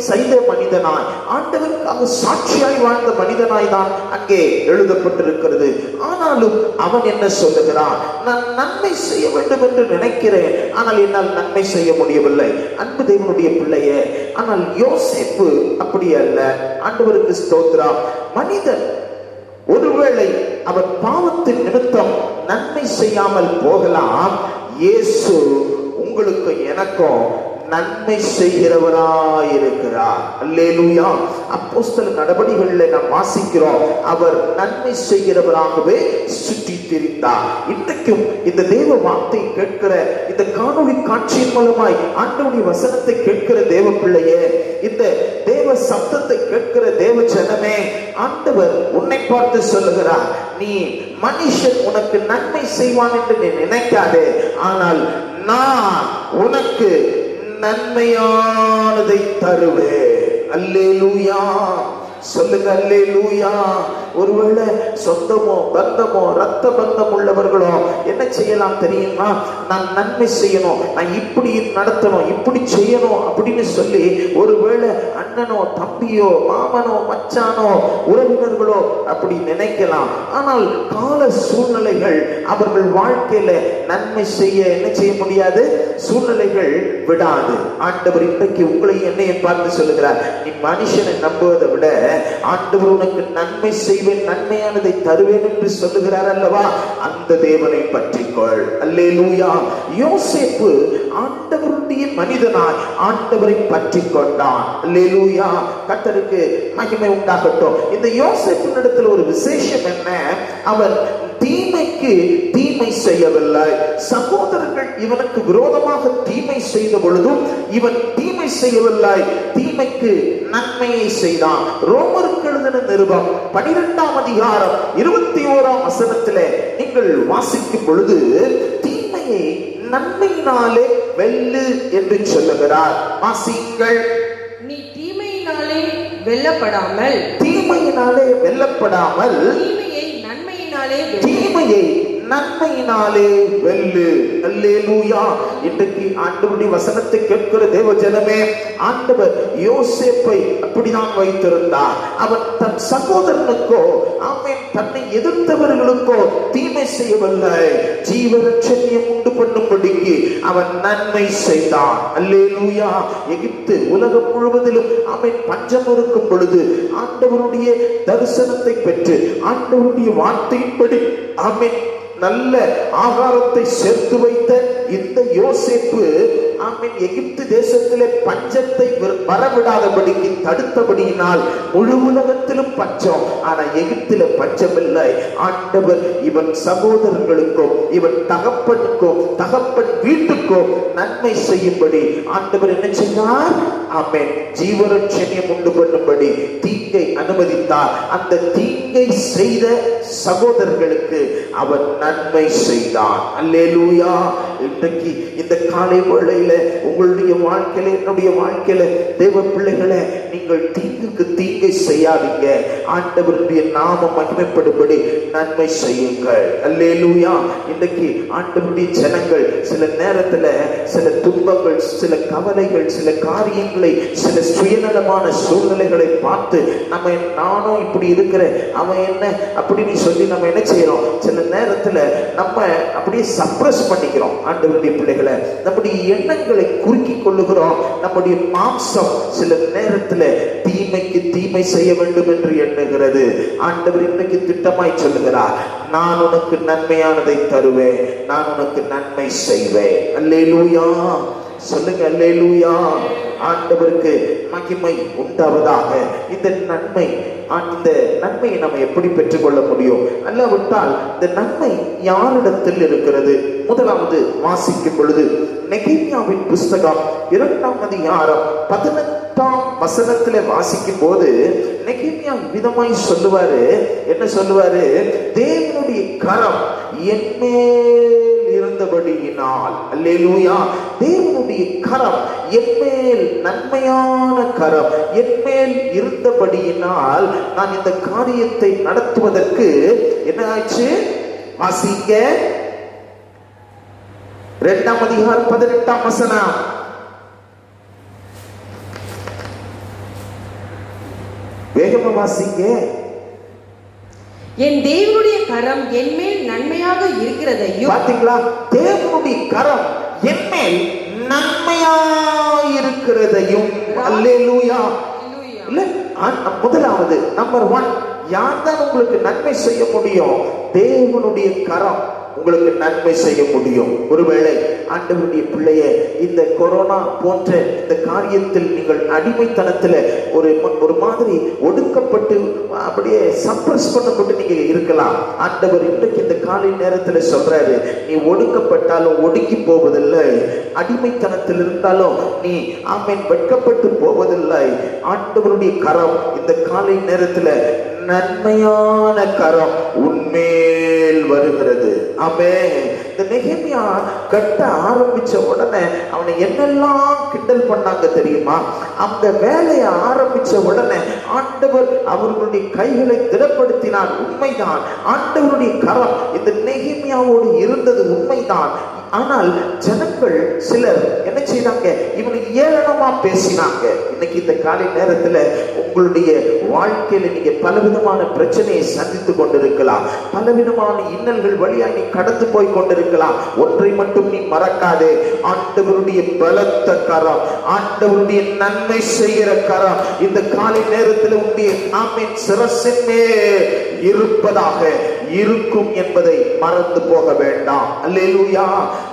செய்த மனிதனாய், ஆண்டவருக்காக சாட்சியாய் வாழ்ந்த மனிதனாய் தான் அங்கே எழுதப்பட்டிருக்கிறது. ஆனாலும் அவன் என்ன சொல்லுகிறான்? நான் நன்மை செய்ய வேண்டும் என்று நினைக்கிறேன், ஆனால் என்னால் நன்மை செய்ய முடியவில்லை. அன்பு தேவனுடைய பிள்ளையே, ஆனால் யோசேப்பு அப்படி அல்ல. ஆண்டவருக்கு ஸ்தோத்திரம். மனிதன் ஒருவேளை அவன் பாவத்தின் நிமித்தம் நன்மை செய்யாமல் போகலாம். இயேசு உங்களுக்கு எனக்கும் நன்மை செய்கிறவராயிருக்கிறார். அல்லேலூயா. அப்போஸ்தலர் நடபடிகளில் நாம் வாசிக்கிறோம், அவர் நன்மை செய்கிறவராகவே சுற்றி திரிந்தார். இன்றைக்கும் இந்த தேவ வார்த்தை கேட்கிற, இந்த காணொளி காட்சியின் மூலமாய் ஆண்டவருடைய வசனத்தை கேட்கிற தேவ பிள்ளையே, இந்த தேவ சப்தத்தை கேட்கிற தேவ ஜனமே, ஆண்டவர் உன்னை பார்த்து சொல்லுகிறார், நீ மனுஷன் உனக்கு நன்மை செய்வான் என்று நீ நினைக்காதே, ஆனால் நான் உனக்கு நன்மையானதை தருவேன். அல்லேலூயா. சொல்லுங்க அல்லேலூயா. ஒருவேளை சொந்தமோ பந்தமோ ரத்த பந்தம் உள்ளவர்களோ என்ன செய்யலாம் தெரியுமா? நான் நன்மை செய்யணும், நான் இப்படி நடத்தணும், இப்படி செய்யணும் அப்படின்னு சொல்லி ஒருவேளை அண்ணனோ தம்பியோ மாமனோ மச்சானோ உறவினர்களோ அப்படி நினைக்கலாம். ஆனால் கால சூழ்நிலைகள் அவர்கள் வாழ்க்கையில நன்மை செய்ய என்ன செய்ய முடியாது, சூழ்நிலைகள் விடாது. ஆண்டவர் இன்றைக்கு உங்களை என்னையும் பார்த்து சொல்லுகிறார், நீ மனுஷனை நம்புவதை விட ஆண்டவர் உனக்கு நன்மை செய்வேன், நன்மையானதை தருவேன் என்று சொல்லுகிறார் அல்லவா? அந்த தேவனை பற்றிக்கொள். அல்லேலூயா. யோசேப்பு ஆண்டவருடைய மனிதனாய் ஆண்டவரை பற்றி கொண்டான். அல்லேலூயா. கர்த்தருக்கு மகிமை உண்டாகட்டும். இந்த யோசேப்பின் இடத்துல ஒரு விசேஷம் என்ன? அவன் தீமைக்கு தீமை செய்யவில்லை. சகோதரர்கள் இவனுக்கு விரோதமாக தீமை செய்த பொழுதும் இவன் தீமை செய்யவில்லை, தீமைக்கு நன்மையை செய்தான். ரோமருக்கு எழுதின நிருபம் 12ஆம் அதிகாரம் 21ஆம் வசனத்திலே நீங்கள் வாசிக்கும் பொழுது தீமையை நன்மையினாலே வெல்லு என்று சொல்லுகிறார். வாசியுங்கள். நீ தீமையினாலே வெல்லப்படாமல் தீமையினாலே வெல்லப்படாமல் தீமையை நன்மையினாலே தீமையை நன்மையினாலே வெல்லு. அல்லேலூயா. இன்றைக்கு ஆண்டவருடைய வசனத்தை கேட்கிற தேவ ஜனமே, ஆண்டவர் யோசேப்பை அப்படிதான் வைத்திருந்தார். அவன் தன் சகோதரனுக்கோ ஆமென் தன்னை எதிர்த்தவர்களுக்கோ தீமை செய்யவில்லை, ஜீவரட்சணியம் உண்டு பண்ணும்படிக்கு அவன் நன்மை செய்தான். அல்லேலூயா. எகிப்து உலகம் முழுவதிலும் ஆமென் பஞ்சம் இருக்கும் பொழுது ஆண்டவருடைய தரிசனத்தை பெற்று ஆண்டவருடைய வார்த்தையின்படி ஆமென் நல்ல ஆகாரத்தை சேர்த்து வைத்த இந்த யோசேப்பு ஆமென் எகிப்து தேசத்திலே பஞ்சத்தை வரவிடாதபடிக்கு தடுத்தபடியினால் முழு உலகத்திலும் பஞ்சம், ஆனா எகிப்தில பஞ்சம் இல்லை. ஆண்டவர் இவன் சகோதரர்களுக்கும் இவன் தகப்பனுக்கும் தகப்பன் வீட்டுக்கும் நன்மை செய்யும்படி ஆண்டவர் என்ன செய்தார்? ஆமென் ஜீவரட்சணியம் உண்டு பண்ணும்படி தீங்கை அனுமதித்தார். அந்த தீங்கை செய்த சகோதரர்களுக்கு அவன் நன்மை செய்தான். அல்லேலூயா. இன்றைக்கு இந்த காலை வேளையில உங்களுடைய வாழ்க்கையில என்னுடைய வாழ்க்கையில தேவ பிள்ளைகளை நீங்கள் தீங்குக்கு தீங்கை செய்யாதீங்க. ஆண்டவருடைய நாமம் மகிமைப்படும்படி நன்மை செய்யுங்கள். அல்லேலூயா. இன்றைக்கு ஆண்டவருடைய ஜனங்கள் சில நேரத்துல சில துன்பங்கள், சில கவலைகள், சில காரியங்களை, சில சுயநலமான சூழ்நிலைகளை பார்த்து நம்ம நானும் இப்படி இருக்கிறேன், அவன் என்ன அப்படின்னு சொல்லி நம்ம என்ன செய்யறோம்? சில நேரத்துல நம்ம அப்படியே சப்ரஸ் பண்ணிக்கிறோம். ஆண்டவருடைய பிள்ளைகளை நம்முடைய எண்ணங்களை குறுக்கி கொள்ளுகிறோம். நம்முடைய மாம்சம் சில நேரத்துல தீமைக்கு தீமை செய்ய வேண்டும் என்று எண்ணுகிறது. ஆண்டவர் இன்றைக்கு திட்டமாய் சொல்லுகிறார், நான் உனக்கு நன்மையானதை தருவேன், நான் உனக்கு நன்மை செய்வேன். அல்லேலூயா. சொல்லுங்க அல்லேலூயா. ஆண்டவருக்கு மகிமை உண்டாவதாக. இந்த நன்மையை நம்ம எப்படி பெற்றுக்கொள்ள முடியும்? அல்லாவிட்டால் இந்த நன்மை யாரிடத்தில் இருக்கிறது? முதலாவது வாசிக்கும் பொழுது நெகேமியாவின் புஸ்தகம் 2ஆம் அதிகாரம் 18ஆம் வசனத்திலே வாசிக்கும் போது நெகேமியா விதமாய் சொல்லுவாரு. என்ன சொல்லுவாரு? தேவனுடைய கரம் என்மேல் இருந்தபடியினால். அல்லேலூயா. தேவனுடைய கரம் என்மேல், நன்மையான கரம் என்மேல் இருந்தபடியினால் நான் இந்த காரியத்தை நடத்துவதற்கு என்ன ஆச்சு? வாசிங்க 2ஆம் அதிகாரம் 18ஆம் வசனம். வேகமா வாசிங்க. என் தேவனுடைய கரம் என்மேல் நன்மையாக இருக்கிறதையும். பாத்தீங்களா? தேவனுடைய கரம் என்மேல் நன்மையாக இருக்கிறதையும். அல்லேலூயா. இல்ல, முதலாவது நம்பர் 1, யார் தான் உங்களுக்கு நன்மை செய்ய முடியும்? தேவனுடைய கரம் உங்களுக்கு நன்மை செய்ய முடியும். ஒருவேளை ஆண்டவருடைய பிள்ளைய இந்த கொரோனா போன்ற இந்த காரியத்தில் நீங்கள் அடிமைத்தனத்தில் ஒரு மாதிரி ஒடுக்கப்பட்டு அப்படியே சப்ரஸ் பண்ணப்பட்டு நீங்க இருக்கலாம். ஆண்டவர் இன்றைக்கு இந்த காலை நேரத்தில் சொல்றாரு, நீ ஒடுக்கப்பட்டாலும் ஒடுக்கி போவதில்லை, அடிமைத்தனத்தில் இருந்தாலும் நீ ஆமென் வெட்கப்பட்டு போவதில்லை. ஆண்டவருடைய கரம் இந்த காலை நேரத்தில் நன்மையான கரம் உன்மேல் வருகிறது. ஆமென். இந்த நெகேமியா கட்ட ஆரம்பிச்ச உடனே அவனை என்னெல்லாம் கிண்டல் பண்ணாங்க தெரியுமா? அந்த வேலையை ஆரம்பிச்ச உடனே ஆண்டவர் அவர்களுடைய கைகளை திடப்படுத்தினார். உண்மைதான், ஆண்டவருடைய கரம் இந்த நெகேமியாவோடு இருந்தது உண்மைதான். ஆனால் ஜனங்கள் சிலர் என்ன செய்தாங்க? இவனுக்கு ஏளனமா பேசினாங்க. இன்னைக்கு இந்த காலை நேரத்துல உங்களுடைய வாழ்க்கையில நீங்க பலவிதமான பிரச்சனையை சந்தித்து கொண்டிருக்கலாம், பலவிதமான இன்னல்கள் வழியா நீ கடந்து போய் கொண்டிருக்கலாம். ஒன்றை மட்டும் நீ மறக்காதே, ஆண்டவருடைய பலத்த கரம், ஆண்டவருடைய நன்மை செய்கிற கரம் இந்த காலை நேரத்தில் உன்னுடைய ஆமென் சிரசின் மேல் இருப்பதாக இருக்கும் என்பதை மறந்து போக வேண்டாம். அல்லேலூயா.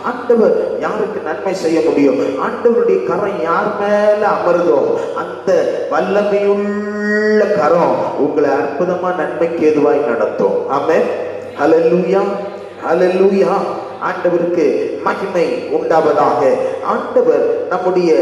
ஆண்டவர் யாருக்கு நன்மை செய்ய முடியும்? ஆண்டவருடைய கரம் யார் மேல அமருதோ அந்த வல்லமையுள்ள கரம் உங்களை அற்புதமா நன்மைக்கு ஏதுவாய் நடத்தும். ஆமென். ஹல்லேலூயா. ஹல்லேலூயா. ஆண்டவருக்கு மகிமை உண்டாவதாக. ஆண்டவர் நம்முடைய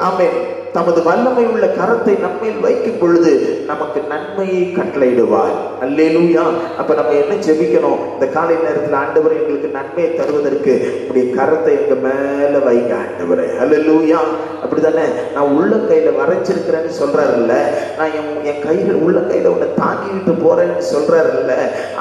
ஆமென் தமது வல்லமை உள்ள கரத்தை நம்மேல் வைக்கும் பொழுது நமக்கு நன்மையை கட்டளையிடுவார். அல்லேலூயா. அப்ப நம்ம என்ன ஜெபிக்கணும்? இந்த காலை நேரத்தில் ஆண்டவர் எங்களுக்கு நன்மையை தருவதற்கு உடைய கரத்தை எங்க மேல வைங்க ஆண்டவரே. அல்லேலூயா. அப்படித்தானே? நான் உள்ள கையில வரைஞ்சிருக்கிறேன்னு சொல்றாருல்ல, நான் என் கையில உள்ள கையில உன்னை தாங்கிட்டு போறேன்னு சொல்றாருல்ல.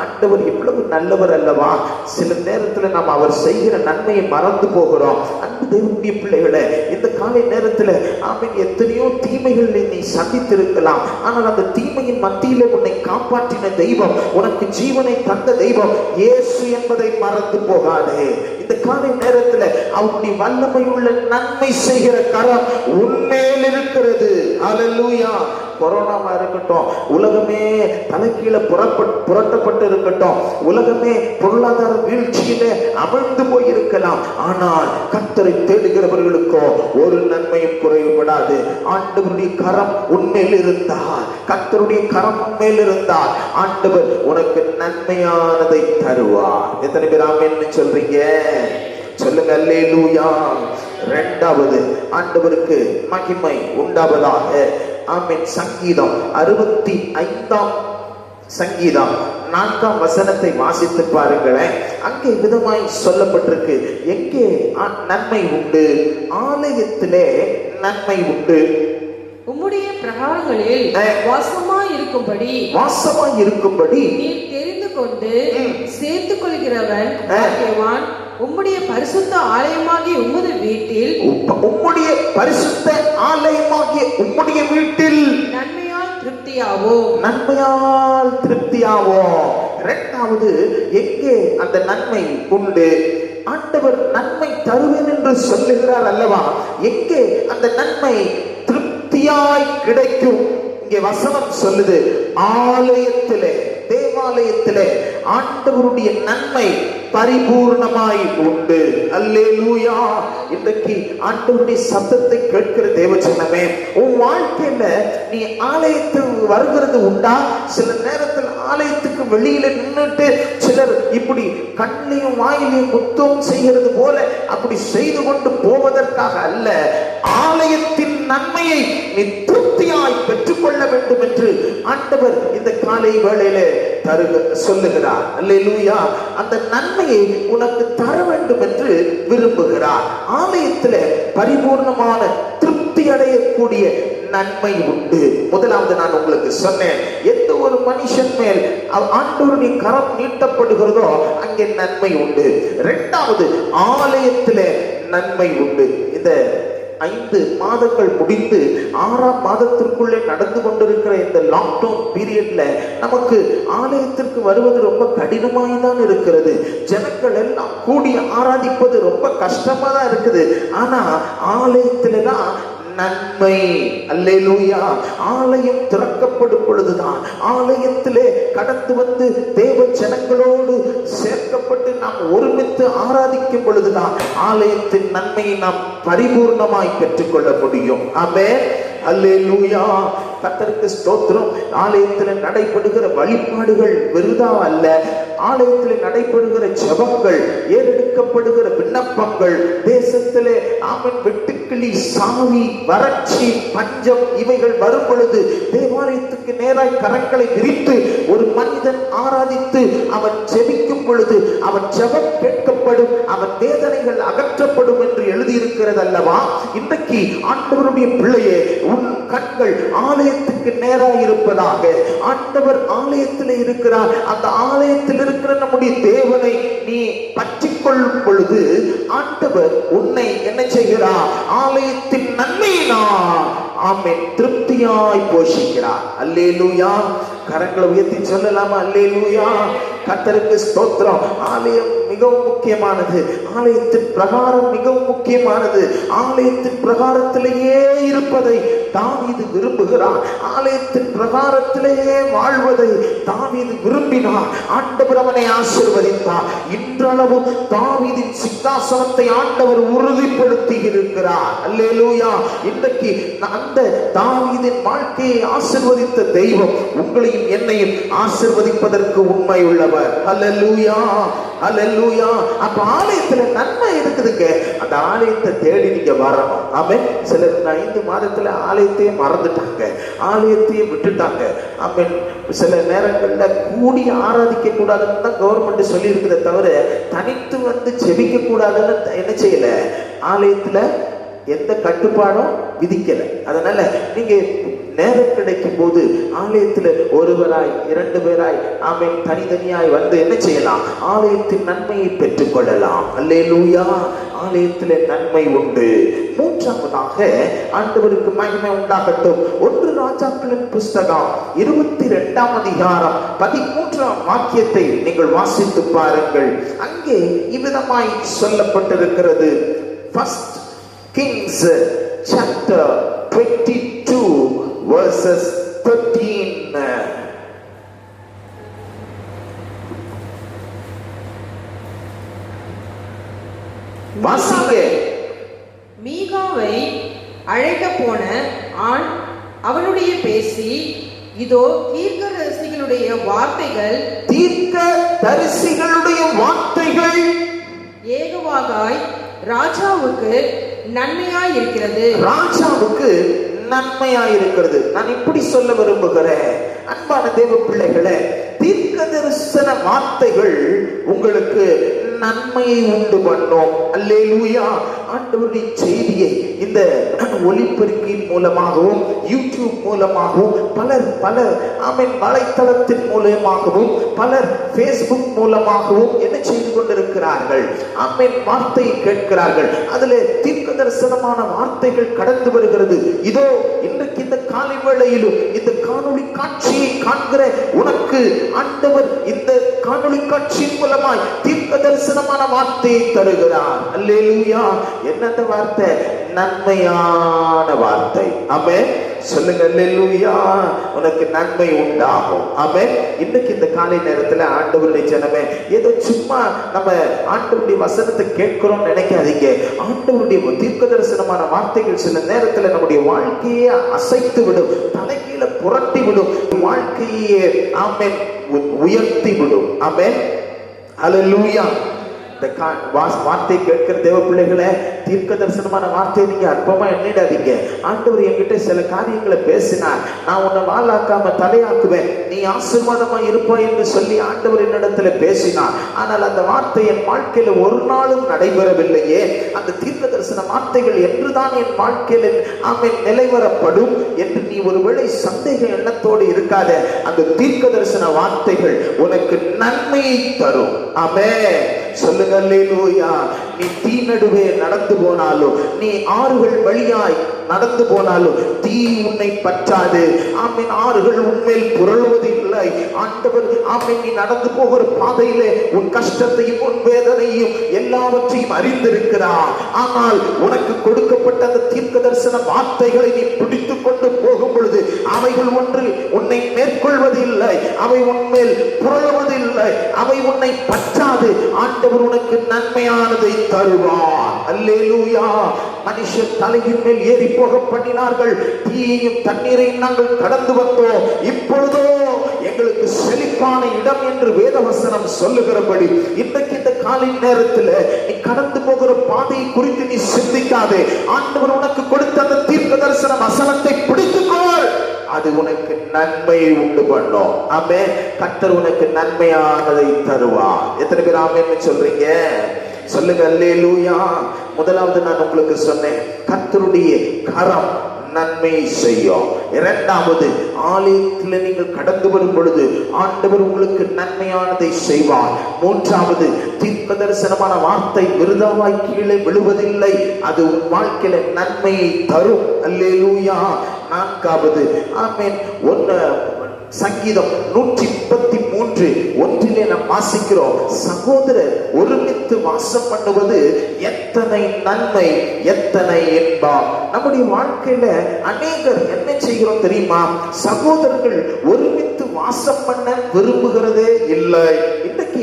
ஆண்டவர் எவ்வளவு நல்லவர் அல்லவா. சில நேரத்துல நாம் அவர் செய்கிற நன்மையை மறந்து போகிறோம். அன்பு தேவனுடைய பிள்ளைகளே, இந்த காலை நேரத்துல ஆமென், எத்தனையோ தீமைகள் நீ சந்தித்திருக்கலாம். ஆனால் அந்த தீமையின் மத்தியிலே உன்னை காப்பாற்றின தெய்வம், உனக்கு ஜீவனை தந்த தெய்வம் இயேசு என்பதை மறந்து போகாதே. இந்த காலை நேரத்துல அவருடைய வல்லமை உள்ள நன்மை செய்கிற கரம் உன்மேல் இருக்கிறது. அல்லேலூயா. கொரோனாவா இருக்கட்டும், உலகமே தலைக்கீழ புரட்டப்பட்டு இருக்கட்டும், உலகமே பொருளாதார வீழ்ச்சியிலே அமிழ்ந்து போயிருக்கலாம். ஆனால் கர்த்தரை தேடுகிறவர்களுக்கோ ஒரு நன்மையும் குறைவுபடாது. ஆண்டவருடைய கரம் உன்மேல் இருந்தால், கர்த்தருடைய கரம் உன்மேல் இருந்தால் ஆண்டவர் உனக்கு நன்மையானதை தருவார். எத்தனை பேர் ஆமென்னு சொல்றீங்க? சொல்லுங்க அல்லேலூயா. இரண்டாவது, ஆண்டவருக்கு மகிமை உண்டாவதாக. ஆமென். சங்கீதம் 65 சங்கீதம் 4 வசனத்தை வாசித்து பாருங்களேன். அங்கே விதமாய் சொல்லப்பட்டிருக்கு. எங்கே நன்மை உண்டு? ஆலயத்திலே நன்மை உண்டு. உம்முடைய பிரகாரங்களில் வாசமாய் இருக்கும்படி நீர் தெரிந்து கொண்டு சேர்த்துக் கொள்கிறவன் பாக்கியவான். உம்முடைய பரிசுத்த ஆலயமாகிய உம்முடைய வீட்டில், உம்முடைய பரிசுத்த ஆலயமாகிய உம்முடைய வீட்டில் நன்மையால் திருப்தியாவோம். நன்மையால் திருப்தியாவோம். இரண்டாவது, எங்கே அந்த நன்மை உண்டு? ஆண்டவர் நன்மை தருவேன் என்று சொல்லுகிறார் அல்லவா. எங்கே அந்த நன்மை திருப்தியாய் கிடைக்கும்? இங்கே வசனம் சொல்லுது, ஆலயத்திலே, தேவாலயத்திலே ஆண்டவருடைய நன்மை பரிபூர்ணமாய் உண்டு. அல்லேலூயா. இன்றைக்கு ஆண்டவருடைய சத்தத்தை கேட்கிற தேவஜனமே, உன் வாழ்க்கையில நீ ஆலயத்துக்கு வருகிறது உண்டா? சில நேரத்தில் ஆலயத்துக்கு வெளியில நின்றுட்டு சிலர் இப்படி கண்ணையும் வாயிலையும் புத்தம் செய்கிறது போல அப்படி செய்து கொண்டு போவதற்காக அல்ல, ஆலயத்தின் நன்மையை நீ திருப்தியாய் பெற்றுக்கொள்ள வேண்டும் என்று ஆண்டவர் இந்த காலை வேளையில சொல்லுகிறார். அல்லேலூயா. அந்த நன்மையை உனக்கு தர வேண்டும் என்று விரும்புகிறார். ஆலயத்தில் பரிபூர்ணமான திருப்தி அடையக்கூடிய நன்மை உண்டு. முதலாவது நான் உங்களுக்கு சொன்னேன், எந்த ஒரு மனுஷன் மேல் ஆண்டவருடைய கரம் நீட்டப்படுகிறதோ அங்கே நன்மை உண்டு. இரண்டாவது, ஆலயத்தில் நன்மை உண்டு. இந்த 5 மாதங்கள் முடிந்து 6ஆம் மாதத்திற்குள்ளே நடந்து கொண்டிருக்கிற இந்த லாக்டவுன் பீரியட்ல நமக்கு ஆலயத்திற்கு வருவது ரொம்ப கடினமாய் தான் இருக்கிறது. ஜனங்கள் எல்லாம் கூடி ஆராதிப்பது ரொம்ப கஷ்டமா தான் இருக்குது. ஆனா ஆலயத்துல தான் நன்மை. அல்லேலூயா. ஆலயம் திறக்கப்படும் பொழுதுதான், ஆலயத்திலே கடந்து வந்து தேவ ஜனங்களோடு சேர்க்கப்பட்டு நாம் ஒருமித்து ஆராதிக்கும் பொழுதுதான் ஆலயத்தின் நன்மையை நாம் பரிபூர்ணமாய் பெற்றுக்கொள்ள முடியும். ஆமென். அல்லேலூயா. கர்த்தருக்கு ஸ்தோத்திரம். ஆலயத்தில் நடைபெறுகிற வழிபாடுகள் விருதா அல்ல. ஆலயத்தில் நடைபெறுகிற ஜெபங்கள், ஏறெடுக்கப்படுகிற விண்ணப்பங்கள், தேசத்திலே ஆமென் வெட்டுக்கிளி, சாவி, வறட்சி, பஞ்சம் இவைகள் வரும் பொழுது தேவாலயத்துக்கு நேராய் கரங்களை விரித்து ஒரு மனிதன் ஆராதித்து அவன் ஜெபிக்கும் பொழுது அவன் ஜெபம் கேட்கப்படும், அவன் வேதனைகள் அகற்றப்படும் என்று எழுதியிருக்கிறது அல்லவா. இன்றைக்கு ஆண்டவருடைய பிள்ளையே, உன் கண்கள் ஆலயத்துக்கு நேராக இருப்பதாக. ஆண்டவர் ஆலயத்தில் இருக்கிறார். அந்த ஆலயத்தில் இருக்கிற நம்முடைய தேவனை நீ பற்றிக் கொள்ளும் பொழுது ஆண்டவர் உன்னை என்ன செய்கிறார்? ஆலயத்தின் நன்மையினால் ஆமென் திருப்தியாய் போஷிக்கிறார். அல்லேலூயா. கரங்களை உயர்த்தி சொல்லலாமா? அல்லேலூயா. கர்த்தருக்கு ஸ்தோத்திரம். ஆலயம் மிகவும் முக்கியமானது. ஆலயத்தின் பிரகாரம் மிகவும் முக்கியமானது. ஆலயத்தின் பிரகாரத்திலேயே இருப்பதை தாவீது விரும்புகிறார். ஆலயத்தின் பிரகாரத்திலேயே வாழ்வதை தாவீது விரும்பினார். ஆண்டவர் அவனை ஆசீர்வதித்தார். இன்று இன்றளவும் தாவீதின் சிங்காசனத்தை ஆண்டவர் உறுதிப்படுத்தி இருக்கிறார். அல்லேலூயா. இன்றைக்கு அந்த தாவீதின் வாழ்க்கையை ஆசீர்வதித்த தெய்வம் உங்களையும் என்னையும் ஆசீர்வதிப்பதற்கு உண்மை உள்ளவர். அல்லேலூயா, அல்லேலூயா. அப்ப ஆலயத்துல நன்மை இருக்குதுங்க. அந்த ஆலயத்தை தேடி நீங்க வரணும். ஆமென். சிலர் 5 மாதத்துல ஆலயத்தையே மறந்துட்டாங்க, ஆலயத்தையே விட்டுட்டாங்க. ஆமென். சில நேரங்கள்ல கூடி ஆராதிக்க கூடாதுன்னு தான் கவர்மெண்ட் சொல்லி இருக்கிறத தவிர தனித்து வந்து ஜெபிக்க கூடாதுன்னு என்ன செய்யல, ஆலயத்துல எந்த கட்டுப்பாடும் விதிக்கல. அதனால நீங்க நேரம் கிடைக்கும் போது ஆலயத்துல ஒருவராய் 2 பேராய் ஆமென் தனித்தனியாய் வந்து என்ன செய்யலாம், ஆலயத்தின் நன்மையை பெற்றுக் கொள்ளலாம். அல்லேலூயா. ஆலயத்திலே நன்மை உண்டு. மூன்றாவதாக ஆண்டவருக்கு மகிமை உண்டாகட்டும். 1 ராஜாக்களின் புஸ்தகம் 22ஆம் அதிகாரம் 13ஆம் வாக்கியத்தை நீங்கள் வாசித்து பாருங்கள். அங்கே இவ்விதமாய் சொல்லப்பட்டிருக்கிறது. First Kings chapter 22 verses 13. வாசிங்க. மீகாவை அழைக்க போன ஆண் அவனுடைய பேசி, இதோ தீர்க்கதரிசிகளுடைய வார்த்தைகள், தீர்க்கதரிசிகளுடைய வார்த்தைகள் ஏகவாகாய் ராஜாவுக்கு நன்மையாய் இருக்கிறது. ராஜாவுக்கு நன்மையாய் இருக்கிறது. நான் இப்படி சொல்ல விரும்புகிறேன், அன்பான தேவ பிள்ளைகளே, தீர்க்க தரிசன வார்த்தைகள் உங்களுக்கு நன்மையை உண்டு பண்ணும். அல்லேலூயா. ஆண்டவருடைய செய்தியை இந்த ஒளிபெருக்கின் மூலமாகவும் யூடியூப் மூலமாகவும் பலர் ஆமென் வலைத்தளத்தின் மூலமாகவும் பலர் Facebook மூலமாகவும் என்ன செய்து கொண்டிருக்கிறார்கள், ஆமென் வார்த்தையை கேட்கிறார்கள். அதிலே தீர்க்க தரிசனமான வார்த்தைகள் கடந்து வருகிறது. இதோ இன்றைக்கு இந்த காலை வேளையிலும் இந்த காணொளி காட்சியை காண்கிற உனக்கு ஆண்டவர் இந்த காணொளி காட்சியின் மூலமாய் தீர்க்க தரிசனமான வார்த்தையை தருகிறார். அல்லேலூயா. என்னந்த வார்த்தை? நன்மையான வார்த்தை. ஆமென். சொல்லுங்க அல்லேலூயா. உனக்கு நன்மை உண்டாகும். ஆமென். இன்னைக்கு இந்த காலை நேரத்துல ஆண்டவருடைய ஜனமே, ஏதோ சும்மா நம்ம ஆண்டவருடைய வசனத்தை கேட்கிறோம் நினைக்காதீங்க. ஆண்டவருடைய தீர்க்க தரிசனமான வார்த்தைகள் சில நேரத்துல நம்முடைய வாழ்க்கையை அசைத்து விடும், தலைகீழ புரட்டி விடும், வாழ்க்கையே ஆமென் உயர்த்தி விடும். ஆமென். அல்லேலூயா. வார்த்தை கேட்கிற தேவ பிள்ளைகளை, தீர்க்க தரிசனமான வார்த்தையை நீங்க அற்பமா எண்ணிடாதீங்க. ஆண்டவர் என்கிட்ட சில காரியங்களை பேசினார், நான் உன்னை வாளாக்காம தலையாக்குவேன், நீ ஆசீர்வாதமா இருப்பாய் என்று சொல்லி ஆண்டவர் என்னிடத்துல பேசினார். ஆனால் அந்த வார்த்தை என் வாழ்க்கையில ஒரு நாளும் நடைபெறவில்லையே. அந்த தீர்க்க தரிசன வார்த்தைகள் என்றுதான் என் வாழ்க்கையில ஆமென் நிலைவரப்படும் என்று நீ ஒருவேளை சந்தேக எண்ணத்தோடு இருக்காத. அந்த தீர்க்க தரிசன வார்த்தைகள் உனக்கு நன்மையை தரும். ஆமென். சொல்லுங்க அல்லேலூயா. நீ தீ நடுவே நடந்து போனாலும், நீ ஆறுகள் வழியாய் நடந்து போனாலும் தீ உன்னை பற்றாது. ஆமென். ஆறுகள் உன்மேல் புரளுவதில்லை. ஆண்டவர் ஆமென் நீ நடந்து போகிற பாதையிலே உன் கஷ்டத்தையும் உன் வேதனையும் எல்லாவற்றையும் அறிந்திருக்கிறார். ஆனால் உனக்கு கொடுக்கப்பட்ட அந்த தீர்க்க தரிசன வார்த்தைகளை நீ பிடித்துக் கொண்டு போகும் பொழுது அவைகள் ஒன்று உன்னை மேற்கொள்வதில்லை, அவை உன்மேல் புரளுவதில்லை, அவை உன்னை பற்றாது. ஆண்டவர் உனக்கு நன்மையானதை தருவார். அல்லேலூயா. மனுஷர் தலையின் மேல் ஏறி போக பண்ணினார்கள், தீயையும் தண்ணீரையும் நாங்கள் கடந்து வந்தோம், இப்பொழுதோ எங்களுக்கு செழிப்பான இடம் என்று வேதவசனம் சொல்லுகிறபடி இன்றைக்கு இந்த காலை நேரத்தில் நீ கடந்து போகிற பாதையை குறித்து நீ சிந்திக்காதே. ஆண்டவர் உனக்கு கொடுத்த அந்த தீர்க்க தரிசன வசனத்தை பிடித்துக்கொள், அது உனக்கு நன்மையை உண்டு பண்ணும். ஆமென். கர்த்தர் உனக்கு நன்மையானதை தருவார். எத்தனை பேர் ஆமென் சொல்றீங்க? சொல்லுங்க அல்லேலூயா. முதலாவது நான் உங்களுக்கு சொன்னேன், கர்த்தருடைய கரம் நன்மை செய்யும். இரண்டாவது, ஆலயத்தில் நீங்கள் கடந்து வரும் பொழுது ஆண்டவர் உங்களுக்கு நன்மையானதை செய்வார். மூன்றாவது, தீர்க்க தரிசனமான வார்த்தை விருதாவாய் கீழே விழுவதில்லை, அது உன் வாழ்க்கையில நன்மையை தரும். அல்லேலூயா. நான்காவது, ஆமென், சங்கீதம் 133 1:1 நாம் வாசிக்கிறோம், சகோதரர் ஒருமித்து வாசம் பண்ணுவது எத்தனை நன்மை, எத்தனை இன்பம். நம்முடைய வாழ்க்கையில அநேகர் என்ன செய்கிறோம் தெரியுமா? சகோதரர்கள் ஒருமித்து வாசம் பண்ண விரும்புகிறதே இல்லை. இன்னைக்கு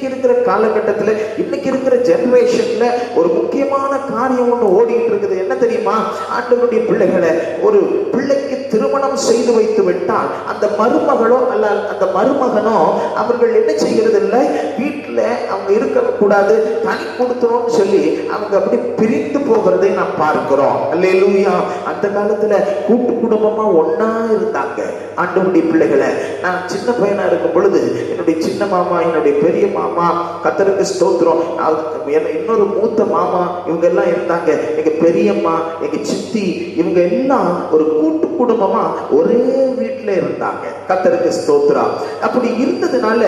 இருக்கிற காலகட்டத்தில், இன்னைக்கு இருக்கிற ஜெனரேஷன்ல ஒரு முக்கியமான காரியம் ஒன்று ஓடிட்டு இருக்குது. என்ன தெரியுமா? ஆண்டவருடைய பிள்ளைகளை, ஒரு பிள்ளைக்கு திருமணம் செய்து வைத்து விட்டால் அந்த மருமகளோ அல்ல அந்த மருமகனோ அவர்கள் என்ன செய்கிறது இல்லை, வீட்டில் அவங்க இருக்க கூடாது, தனி கொடுத்தோம்னு சொல்லி அவங்க அப்படி பிரிந்து போகிறதை நாம் பார்க்கிறோம். அல்லேலூயா. அந்த காலத்துல கூட்டு குடும்பமா ஒன்னா இருந்தாங்க ஆண்டவருடைய பிள்ளைகளை. நான் சின்ன பையனா இருக்கும் பொழுது என்னுடைய சின்ன மாமா, என்னுடைய பெரிய மாமா, கர்த்தருக்கு ஸ்தோத்திரம், இன்னொரு மூத்த மாமா, இவங்க எல்லாம் இருந்தாங்க. எங்க பெரியம்மா, எங்க சித்தி, இவங்க எல்லாம் ஒரு கூட்டு குடும்பமா ஒரே வீட்டுல இருந்தாங்க. கர்த்தருக்கு ஸ்தோத்திரம். அப்படி இருந்ததுனால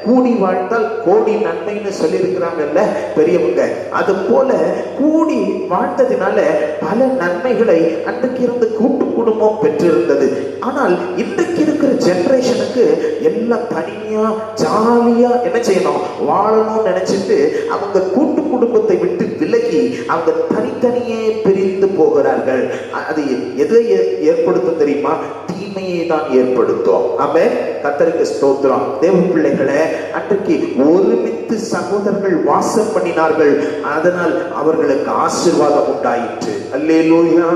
கூடி வாழ்ந்தால் கோடி நன்மைன்னு சொல்லி இருக்கிறாங்கல்ல பெரியவங்க. அது போல கூடி வாழ்ந்ததுனால பல நன்மைகளை அன்றைக்கு இருந்த கூட்டு குடும்பம் பெற்றிருந்தது. ஆனால் இன்றைக்கு இருக்கிற ஜெனரேஷனுக்கு எல்லாம் தனியா ஜாலியா என்ன செய்யணும், வாழணும்னு நினைச்சிட்டு அவங்க கூட்டு குடும்பத்தை விட்டு விலகி அவங்க தனித்தனியே பிரிந்து போகிறார்கள். அது எதை ஏற்படுத்தும் தெரியுமா? தீமையை தான் ஏற்படுத்தும். ஆமென். கர்த்தருக்கு ஸ்தோத்திரம். தேவ பிள்ளைகளே, அன்றைக்கு ஒருமித்து சகோதரர்கள் வாசம் பண்ணினார்கள். அதனால் அவர்களுக்கு ஆசீர்வாதம் உண்டாயிற்று. அல்லேலூயா.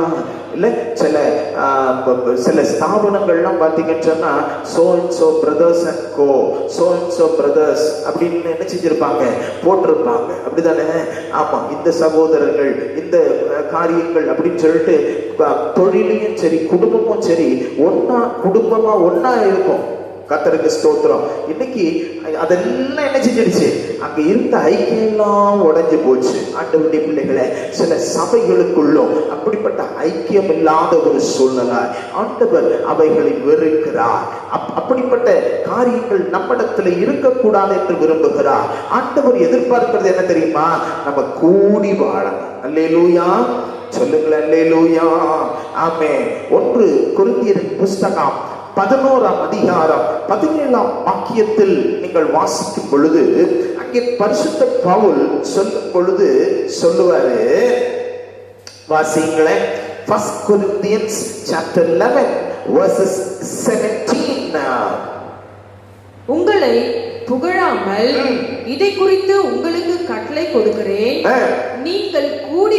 இல்ல சில ஸ்தாபனங்கள்லாம் பார்த்தீங்கன்னு சொன்னா so and so brothers and co, so and so brothers அப்படின்னு என்ன செஞ்சிருப்பாங்க, போட்டிருப்பாங்க. அப்படிதானே? ஆமா, இந்த சகோதரர்கள், இந்த காரியங்கள் அப்படின்னு சொல்லிட்டு தொழிலையும் சரி குடும்பமும் சரி ஒன்னா, குடும்பமா ஒன்னா இருக்கும். கர்த்தருக்கு ஸ்தோத்திரம். இன்னைக்கு அதெல்லாம் என்ன செஞ்சிருச்சு, அங்க இருந்த ஐக்கியம் எல்லாம் உடைஞ்சு போச்சு. ஆண்டவருடைய பிள்ளைகளை, சில சபைகளுக்குள்ளும் அப்படிப்பட்ட ஐக்கியம் இல்லாத ஒரு சூழ்நிலை. ஆண்டவர் அவைகளை வெறுக்கிறார். அப்படிப்பட்ட காரியங்கள் நம்மிடத்துல இருக்கக்கூடாது என்று விரும்புகிறார். ஆண்டவர் எதிர்பார்க்கிறது என்ன தெரியுமா? நம்ம கூடி வாழணும். அல்லேலூயா. சொல்லுங்களேன், அல்லேலூயா. ஆமென். 1 கொரிந்தியரின் புஸ்தகம் 11ஆம் அதிகாரம் 17ஆம் வாக்கியத்தில் நீங்கள் வாசிக்கும் பொழுது அங்கே பரிசுத்த பவுல் சொல்லும் பொழுது சொல்லுவாரு, வாசிங்களேன். 1 Corinthians chapter 11 verses 17. உங்களை புகழாமல் இதை குறித்து உங்களுக்கு கட்டளை கொடுக்கிறேன், நீங்கள் கூடி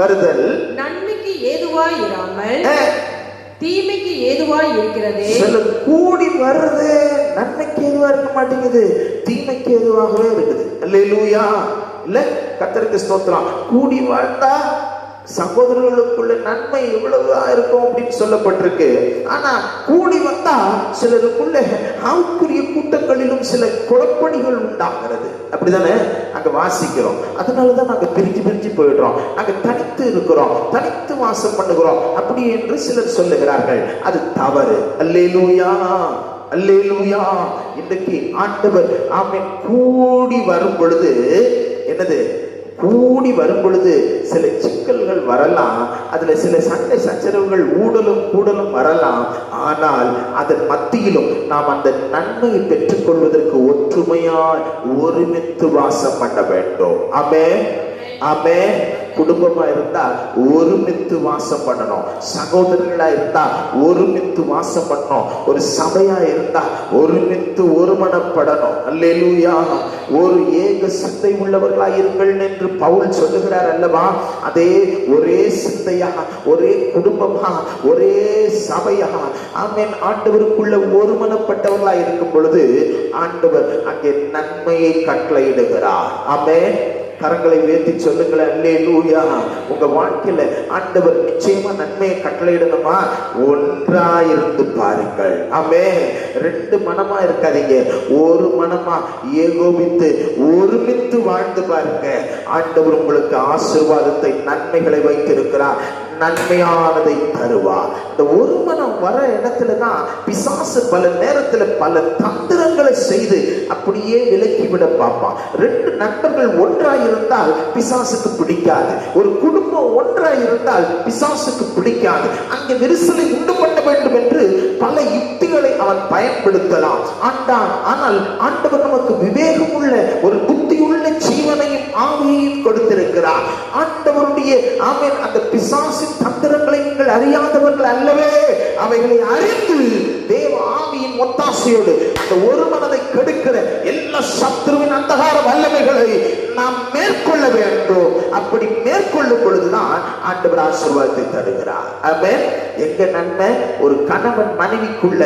வருதல் நன்மைக்கு ஏதுவாய் இராமல் தீமைக்கு ஏதுவாய் இருக்கிறதே. கூடி வர்றது நன்மைக்கு ஏதுவா இருக்க மாட்டேங்குது, தீமைக்கு ஏதுவாகவே இருக்குது. அல்லேலூயா. இல்ல, கர்த்தருக்கு ஸ்தோத்திரம். கூடி வாழ்ந்தா சகோதரர்களுக்குள்ள நன்மை எவ்வளவு இருக்கும் அப்படின்னு சொல்லப்பட்டிருக்கு. ஆனா கூடி வந்தா சிலருக்குள்ள ஆவுக்குரிய கூட்டங்களிலும் சில குழப்படிகள் உண்டாகிறது. அப்படிதானே அங்க வாசிக்கிறோம். அதனாலதான் நாங்க பிரிஞ்சு போயிடுறோம், நாங்க தனித்து இருக்கிறோம், தனித்து வாசம் பண்ணுகிறோம் அப்படி என்று சிலர் சொல்லுகிறார்கள். அது தவறு. அல்லேலூயா, அல்லேலூயா. இன்றைக்கு ஆண்டவர் ஆமென் கூடி வரும் பொழுது என்னது, கூடி வரும் பொழுது சில சிக்கல்கள் வரலாம், அதுல சில சண்டை சச்சரவுகள் கூடலும் வரலாம். ஆனால் அதன் மத்தியிலும் நாம் அந்த நன்மையை பெற்றுக் கொள்வதற்கு ஒற்றுமையாய் ஒருமித்து வாசம் பண்ண வேண்டும். ஆமென், ஆமென். குடும்பமா இருந்தா ஒருமித்து வாசம் பண்ணணும், சகோதரர்களா இருந்தா ஒருமித்து வாசம் பண்ணணும், ஒரு சபையா இருந்தா ஒருமித்து ஒருமனப்படணும். அல்லேலூயா. ஒரு ஏக சிந்தை உள்ளவர்களா இருங்கள் என்று பவுல் சொல்லுகிறார் அல்லவா? அதே ஒரே சிந்தையா, ஒரே குடும்பமா, ஒரே சபையா, ஆமென், ஆண்டவருக்குள்ள ஒருமனப்பட்டவர்களா இருக்கும் பொழுது ஆண்டவர் அங்கே நன்மையை கட்டளையிடுகிறார். ஆமென். கரங்களை உயர்த்தி சொல்லுங்களேன், அல்லேலூயா. உங்க வாழ்க்கையில ஆண்டவர் நிச்சயமா நன்மையை கட்டளையிடணுமா? ஒன்றாயிருந்து பாருங்கள். ஆமென். 2 மனமா இருக்காதீங்க, ஒரு மனமா ஏகோபித்து ஒருமித்து வாழ்ந்து பாருங்க. ஆண்டவர் உங்களுக்கு ஆசீர்வாதத்தை, நன்மைகளை வைத்திருக்கிறார். நன்மையானதை தருவார். இந்த ஒரு மனம் வர இடத்துல தான் பிசாசு பல நேரத்துல பல தந்திரங்களை செய்து அப்படியே விலக்கிவிட பார்ப்பான். ரெண்டு நண்பர்கள் ஒன்றாய் இருந்தால் பிசாசுக்கு பிடிக்காது, ஒரு குடும்பம் ஒன்றாய் இருந்தால் பிசாசுக்கு பிடிக்காது. அங்கே விரிசலை உண்டு பண்ண வேண்டும் என்று பல யுக்திகளை அவன் பயன்படுத்தலாம். ஆனால் ஆண்டவர் நமக்கு விவேகமுள்ள ஒரு புத்தியுள்ள ஜீவனையும் ஆவியையும் கொடுத்திருக்கிறார். ஆண்டவருடைய ஆமென் அந்த பிசாசின் தந்திரங்களை நீங்கள் அறியாதவர்கள் அல்லவே, அவைகளை அறிந்து தேவ ஆவியின் ஒத்தாசையோடு அந்த ஒரு மனதை கெடுக்கிற எல்லா சத்துருவின் அந்தகார வல்லமைகளை நாம் மேற்கொள்ள வேண்டும். அப்படி மேற்கொள்ளும் பொழுதுதான் ஆண்டவர் ஆசீர்வாதத்தை தருகிறார். ஆமென். எங்க நன்மை? ஒரு கணவன் மனைவிக்குள்ள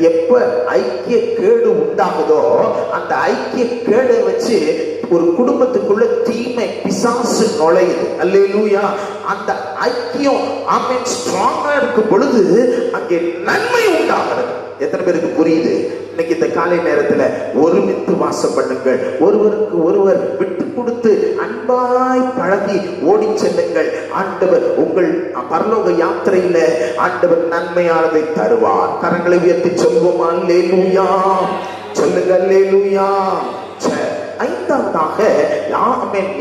எப்ப ஐக்கிய கேடு உண்டாகுதோ அந்த ஐக்கிய கேடை வச்சு ஒரு குடும்பத்துக்குள்ள தீமை பிசாசு நுழையுது. அல்லேலூயா. அந்த ஐக்கியம் ஆமென் ஸ்ட்ராங்கா இருக்கும் பொழுது அங்கே நன்மை உண்டாகிறது. எத்தனை பேருக்கு புரியுது? இன்னைக்கு இந்த காலை நேரத்துல ஒருமித்து வாசம் பண்ணுங்கள். ஒருவருக்கு ஒருவர் விட்டு கொடுத்து அன்பாய் பழகி ஓடி செல்லுங்கள். ஆண்டவர் உங்கள் பரலோக யாத்திரையில ஆண்டவர் நன்மையானதை தருவார். கரங்களை உயர்த்தி சொல்வோம் அல்லேலூயா. சொல்லுங்க அல்லேலூயா. ஐந்தாவதாக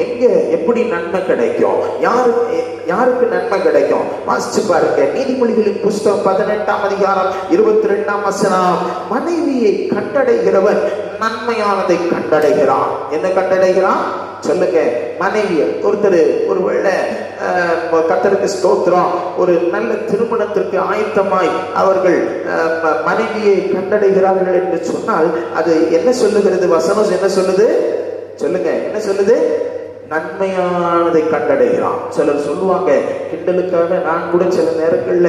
எங்க எப்படி நன்மை கிடைக்கும்? யாருக்கு நன்மை கிடைக்கும்? வாசிச்சு பாருங்க. நீதிமொழிகளின் புஸ்தகம் 18ஆம் அதிகாரம் 22ஆம் வசனம். மனைவியை கண்டடைகிறவன் நன்மையானதை கண்டடைகிறான். என்ன கண்டடைகிறான்? சொல்லுங்க. மனைவியை ஒருத்தர் ஒருவேளை கர்த்தருக்கு ஸ்தோத்திரம் ஒரு நல்ல திருமணத்திற்கு ஆயத்தமாய் அவர்கள் மனைவியை கண்டடைகிறார்கள் என்று சொன்னால் அது என்ன சொல்லுகிறது? வசனம் என்ன சொல்லுது? சொல்லுங்க. என்ன சொல்லுது? நன்மையானதை கண்டடைகிறான். சிலர் சொல்லுவாங்க கிண்டலுக்காக, நான் கூட சில நேரங்கள்ல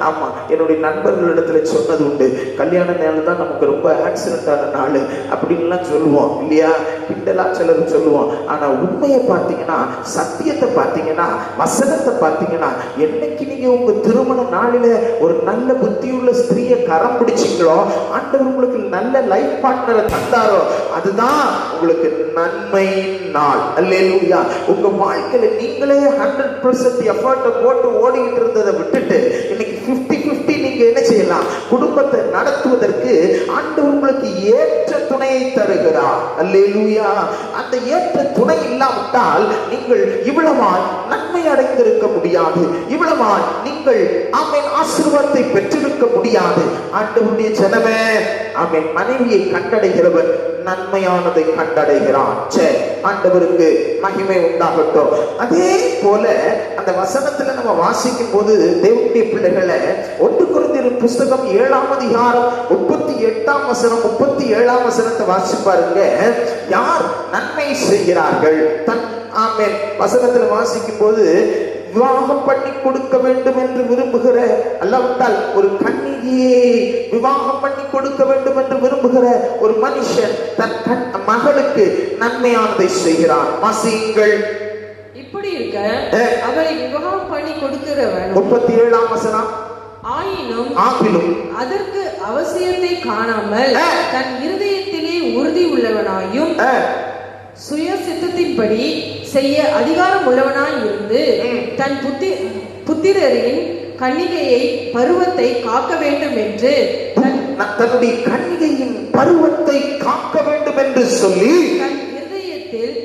ஆமா என்னுடைய நண்பர்களிடத்துல சொன்னது உண்டு, கல்யாண நேரம் தான் நமக்கு ரொம்ப ஆக்சிடென்ட் ஆன நாள் அப்படின்லாம் சொல்லுவோம் இல்லையா? கிண்டலா சிலர் சொல்லுவோம். ஆனா உண்மையை பார்த்தீங்கன்னா, சத்தியத்தை பார்த்தீங்கன்னா, வசனத்தை பார்த்தீங்கன்னா, என்னைக்கு நீங்க உங்க திருமண நாளில ஒரு நல்ல புத்தியுள்ள ஸ்திரீயை கரம் பிடிச்சிங்களோ, ஆண்டவர் உங்களுக்கு நல்ல லைஃப் பார்ட்னரை தந்தாரோ, அதுதான் உங்களுக்கு நன்மையின் நாள். அல்லேலூயா. உங்க வாழ்க்கையில நீங்களே 100% எஃபர்ட் போட்டு ஓடிட்டு இருந்ததை விட்டுட்டு இன்னைக்கு 50-50 நீங்க என்ன செய்யலாம்? குடும்பத்தை நடத்துவதற்கு ஆண்டவர் உங்களுக்கு ஏற்ற துணையை தருகிறார். அல்லேலூயா. அந்த ஏற்ற துணை இல்லாவிட்டால் நீங்கள் இவ்வளவாய் நன்மை அடைந்திருக்க முடியாது, இவ்வளவாய் நீங்கள் ஆமென் ஆசீர்வாதத்தை பெற்றிருக்க முடியாது. ஆண்டவருடைய ஜனமே, ஆமென் மனைவியை கண்டடைகிறவன் நன்மையானதை கண்டடைகிறான். ஆண்டவருக்கு மகிமை உண்டாகட்டும். அதே போல அந்த வசனத்துல நம்ம வாசிக்கும் போது தேவனுடைய பிள்ளைகளை 1 கொரிந்தியர் புஸ்தகம் 7ஆம் அதிகாரம் 38ஆம் வசனம் 37ஆம் வசனத்தை வாசி பாருங்க. யார் நன்மை செய்கிறார்கள்? ஆமென் வசனத்துல வாசிக்கும் போது விவாகம் பண்ணி கொடுக்க வேண்டும் என்று விரும்புகிற, அல்லாவிட்டால் ஒரு கன்னிகையை விவாகம் பண்ணி கொடுக்க வேண்டும் என்று விரும்புகிற ஒரு மனுஷன் தன் மகளுக்கு நன்மையானதை செய்கிறான். வாசியுங்கள். இப்படி இருக்க அவளை விவாகம் பண்ணி கொடுக்கிறவன் 37ஆம் வசனம். ஆகிலும் அதற்கு அவசியத்தை காணாமல் தன் இருதயத்திலே உறுதி உள்ளவனாயும் சுய சித்தத்தின்படி செய்ய அதிகாரம் உள்ளவனாய் இருந்து தன் புத்திரரின் கன்னிகையை பருவத்தை காக்க வேண்டும் என்று தன்னுடைய கன்னிகையின் பருவத்தை காக்க வேண்டும் என்று சொல்லி தன்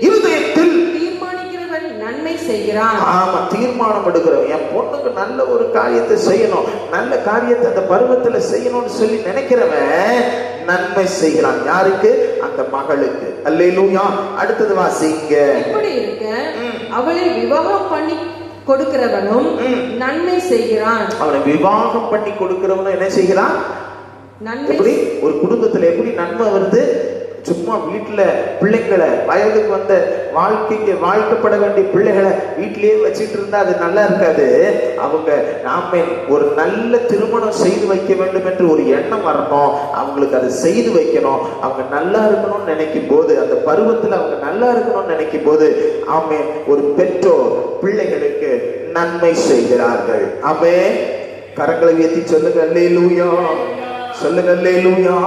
இருதயத்தில் தீர்மானிக்கிறவன் நன்மை செய்கிறான். ஆமா, தீர்மானம் எடுக்கிறவன் என் பொண்ணுக்கு நல்ல ஒரு காரியத்தை செய்யணும், நல்ல காரியத்தை அந்த பருவத்துல செய்யணும்னு சொல்லி நினைக்கிறவன் நன்மை செய்கிறான். யாருக்கு? அந்த மகளுக்கு. அல்லேலூயா. அடுத்தது வாசிங்க. இப்படி இருக்க அவளை விவாகம் பண்ணி கொடுக்கிறவனும் நன்மை செய்கிறான். அவனை விவாகம் பண்ணி கொடுக்கிறவனும் என்ன செய்கிறான்? எப்படி ஒரு குடும்பத்துல எப்படி நன்மை வருது? சும்மா வீட்டுல பிள்ளைங்களை, வயதுக்கு வந்த வாழ்க்கப்பட வேண்டிய பிள்ளைகளை வீட்டிலேயே வச்சுட்டு இருந்தா அது நல்லா இருக்காது. அவங்க நாம ஒரு நல்ல திருமணம் செய்து வைக்க வேண்டும் என்று ஒரு எண்ணம் வரணும், அவங்களுக்கு அதை செய்து வைக்கணும். அவங்க நல்லா இருக்கணும்னு நினைக்கும் போது, அந்த பருவத்துல அவங்க நல்லா இருக்கணும்னு நினைக்கும் போது ஆமே ஒரு பெற்றோர் பிள்ளைகளுக்கு நன்மை செய்கிறார்கள். ஆமே கரங்களை உயர்த்தி சொல்லுங்க அல்லேலூயா. சொல்லுங்க அல்லேலூயா.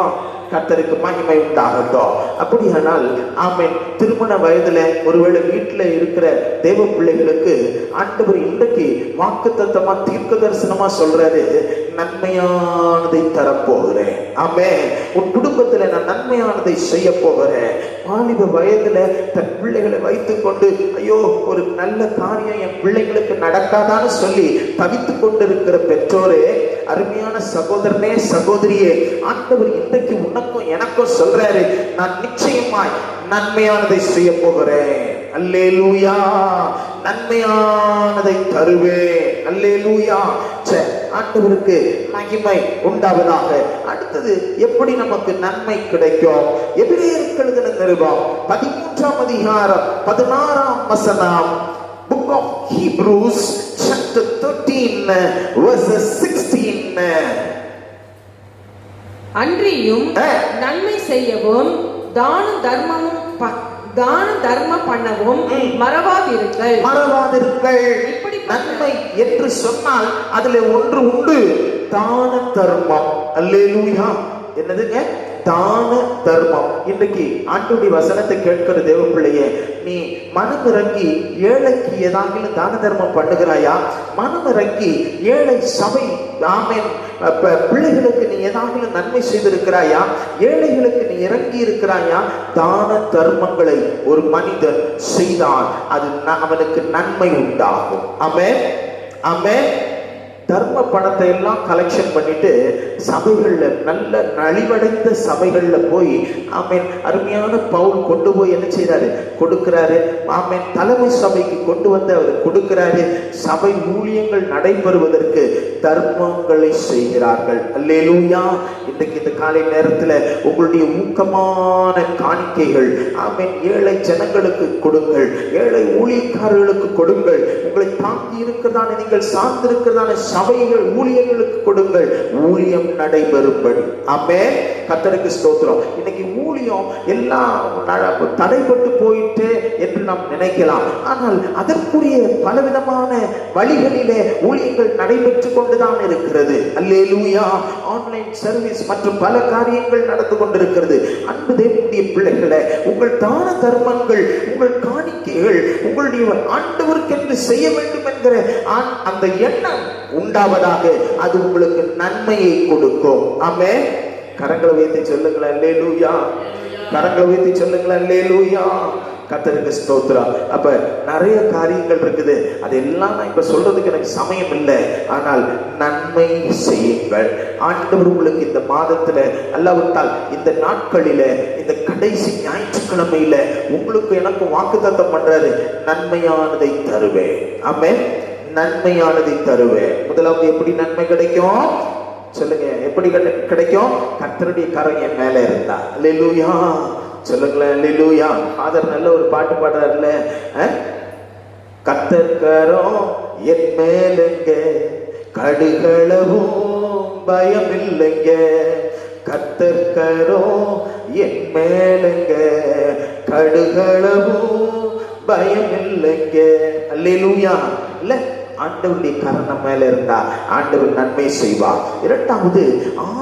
கர்த்தருக்கு மகிமை உண்டாகட்டும். அப்படியானால் ஆமென், திருமண வயதுல ஒருவேளை வீட்டுல இருக்கிற தேவ பிள்ளைகளுக்கு ஆண்டவர் இன்றைக்கு வாக்குத்தத்தமா தீர்க்க தரிசனமா சொல்றாரு, நன்மையானதை தரப்போகிறேன். ஆமென், உன் குடும்பத்துல நான் நன்மையானதை செய்ய போகிறேன். வாலிப வயதுல தன் பிள்ளைகளை வைத்துக் கொண்டு ஐயோ ஒரு நல்ல காரியம் என் பிள்ளைகளுக்கு நடக்காதான்னு சொல்லி தவித்துக் கொண்டிருக்கிற பெற்றோரே, அருமையான சகோதரனே சகோதரியே, ஆண்டவர் இன்றைக்கு உனக்கும் எனக்கும் சொல்றாரு, நான் நிச்சயமாய் நன்மையானதை செய்ய போகிறேன். அல்லேலூயா, நன்மையானதை தருவேன். அல்லேலூயா. ஆண்டவருக்கு மகிமை உண்டாவதாக. அடுத்தது எப்படி நமக்கு நன்மை கிடைக்கும்? எபிரேயருக்கு எழுதின நிருபம் 13ஆம் அதிகாரம் 16ஆம் வசனம். Book of Hebrews chapter 13 verse 16. அன்றியும் நன்மை செய்யவும் தான தர்ம பண்ணவும் மறவாதிருங்கள். இப்படி நன்மை என்று சொன்னால் அதுல ஒன்று உண்டு, தான தர்மம். அல்லேலூயா. என்னதுங்க? தான தர்மம். இன்றைக்கு ஆண்டவருடைய வசனத்தை கேட்கிற தேவ பிள்ளையே, நீ மனமிறங்கி ஏழைக்கு ஏதாவது தான தர்மம் பண்ணுகிறாயா? மனமிறங்கி ஏழை சபை ஆமென் பிள்ளைகளுக்கு நீ ஏதாவது நன்மை செய்திருக்கிறாயா? ஏழைகளுக்கு நீ இறங்கி இருக்கிறாயா? தான தர்மங்களை ஒரு மனிதன் செய்தால் அது அவனுக்கு நன்மை உண்டாகும். ஆமென், ஆமென். தர்ம பணத்தை எல்லாம் கலெக்ஷன் பண்ணிட்டு சபைகள்ல, நல்ல நலிவடைந்த சபைகள்ல போய் ஆமென் அருமையான பவுல் கொண்டு போய் என்ன செய்யறாரு? கொடுக்கிறாரு. ஆமென், தலைமை சபைக்கு கொண்டு வந்து அவர் கொடுக்கிறாரு. சபை ஊழியங்கள் நடைபெறுவதற்கு தர்மங்களை செய்கிறார்கள். அல்லேலூயா. இன்றைக்கு இந்த காலை நேரத்துல உங்களுடைய ஊக்கமான காணிக்கைகள் ஆமென் ஏழை ஜனங்களுக்கு கொடுங்கள், ஏழை ஊழியக்காரர்களுக்கு கொடுங்கள். உங்களை தாங்கி இருக்கிறதான, நீங்கள் சார்ந்திருக்கிறதான சபைகள் ஊழியர்களுக்கு கொடுங்கள், ஊழியம் நடைபெறும்படி. ஆமென், கர்த்தருக்கு ஸ்தோத்திரம். இன்னைக்கு ஊழியம் எல்லாம் தடைபட்டு போயிட்டு என்று நாம் நினைக்கலாம். ஆனால் அதற்குரிய பலவிதமான வழிகளிலே ஊழியங்கள் நடைபெற்று கொண்டுதான் இருக்கிறது. அல்லேலூயா. ஆன்லைன் சர்வீஸ் மற்றும் பல காரியங்கள் நடந்து கொண்டிருக்கிறது. அன்பு தேவனுடைய பிள்ளைகளே, உங்கள் தான தர்மங்கள், உங்கள் காணிக்கைகள் உங்களுடைய ஆண்டவருக்கென்று செய்ய வேண்டும் என்கிற அந்த எண்ணம் உண்டாவதாக. அது உங்களுக்கு நன்மையை கொடுக்கும். ஆமென். கரங்களை உயர்த்தி சொல்லுங்களேன் அல்லேலூயா. கரங்களை உயர்த்தி சொல்லுங்களேன் அல்லேலூயா. கர்த்தருக்கு ஸ்தோத்திரம். அப்ப நிறைய காரியங்கள் இருக்குது, அதெல்லாம் நான் இப்ப சொல்றதுக்கு எனக்கு சமயம் இல்லை. ஆனால் நன்மை செய்யுங்கள். ஆண்டவர் உங்களுக்கு இந்த மாதத்துல அல்லாவிட்டால் இந்த நாட்களில, இந்த கடைசி ஞாயிற்றுக்கிழமையில உங்களுக்கு எனக்கு வாக்குத்தத்தம் பண்றாரு, நன்மையானதை தருவேன். ஆமென், நன்மையானதை தருவேன். முதலாவது எப்படி நன்மை கிடைக்கும் சொல்லுங்க? எப்படி கிடைக்கும்? கர்த்தருடைய கரம் என் மேல இருந்தா. அல்லேலூயா. சொல்லுங்களேன் அல்லேலூயா. ஃபாதர் நல்ல ஒரு பாட்டு பாடுறாருல்ல, கர்த்தர் கரம் என் மேலங்க, கடுகளவும் பயம் இல்லைங்க. கர்த்தர் கரம் என் மேலங்க, கடுகளவும் பயம் இல்லைங்க. அல்லேலூயா. இல்ல, ஆண்டவருடைய கரணம் மேல இருந்தா ஆண்டவர் நன்மை செய்வார். இரண்டாவது,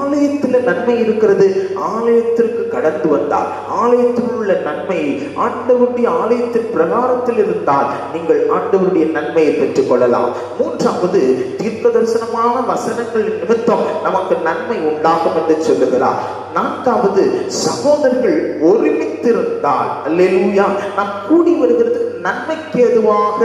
ஆலயத்துல நன்மை இருக்கிறது. ஆலயத்திற்கு கடந்து வந்தால் ஆலயத்தில் உள்ள நன்மை ஆண்டவருடைய ஆலயத்தின் பிரகாரத்தில் இருந்தால் நீங்கள் ஆண்டவருடைய நன்மையை பெற்றுக் கொள்ளலாம். மூன்றாவது, தீர்க்க தரிசனமான வசனங்கள் நிமித்தம் நமக்கு நன்மை உண்டாகும் என்று சொல்லுகிறார். நான்காவது, சகோதரர்கள் ஒருமித்திருந்தால், அல்லேலூயா, நாம் கூடி வருகிறது நன்மைக்கு எதுவாக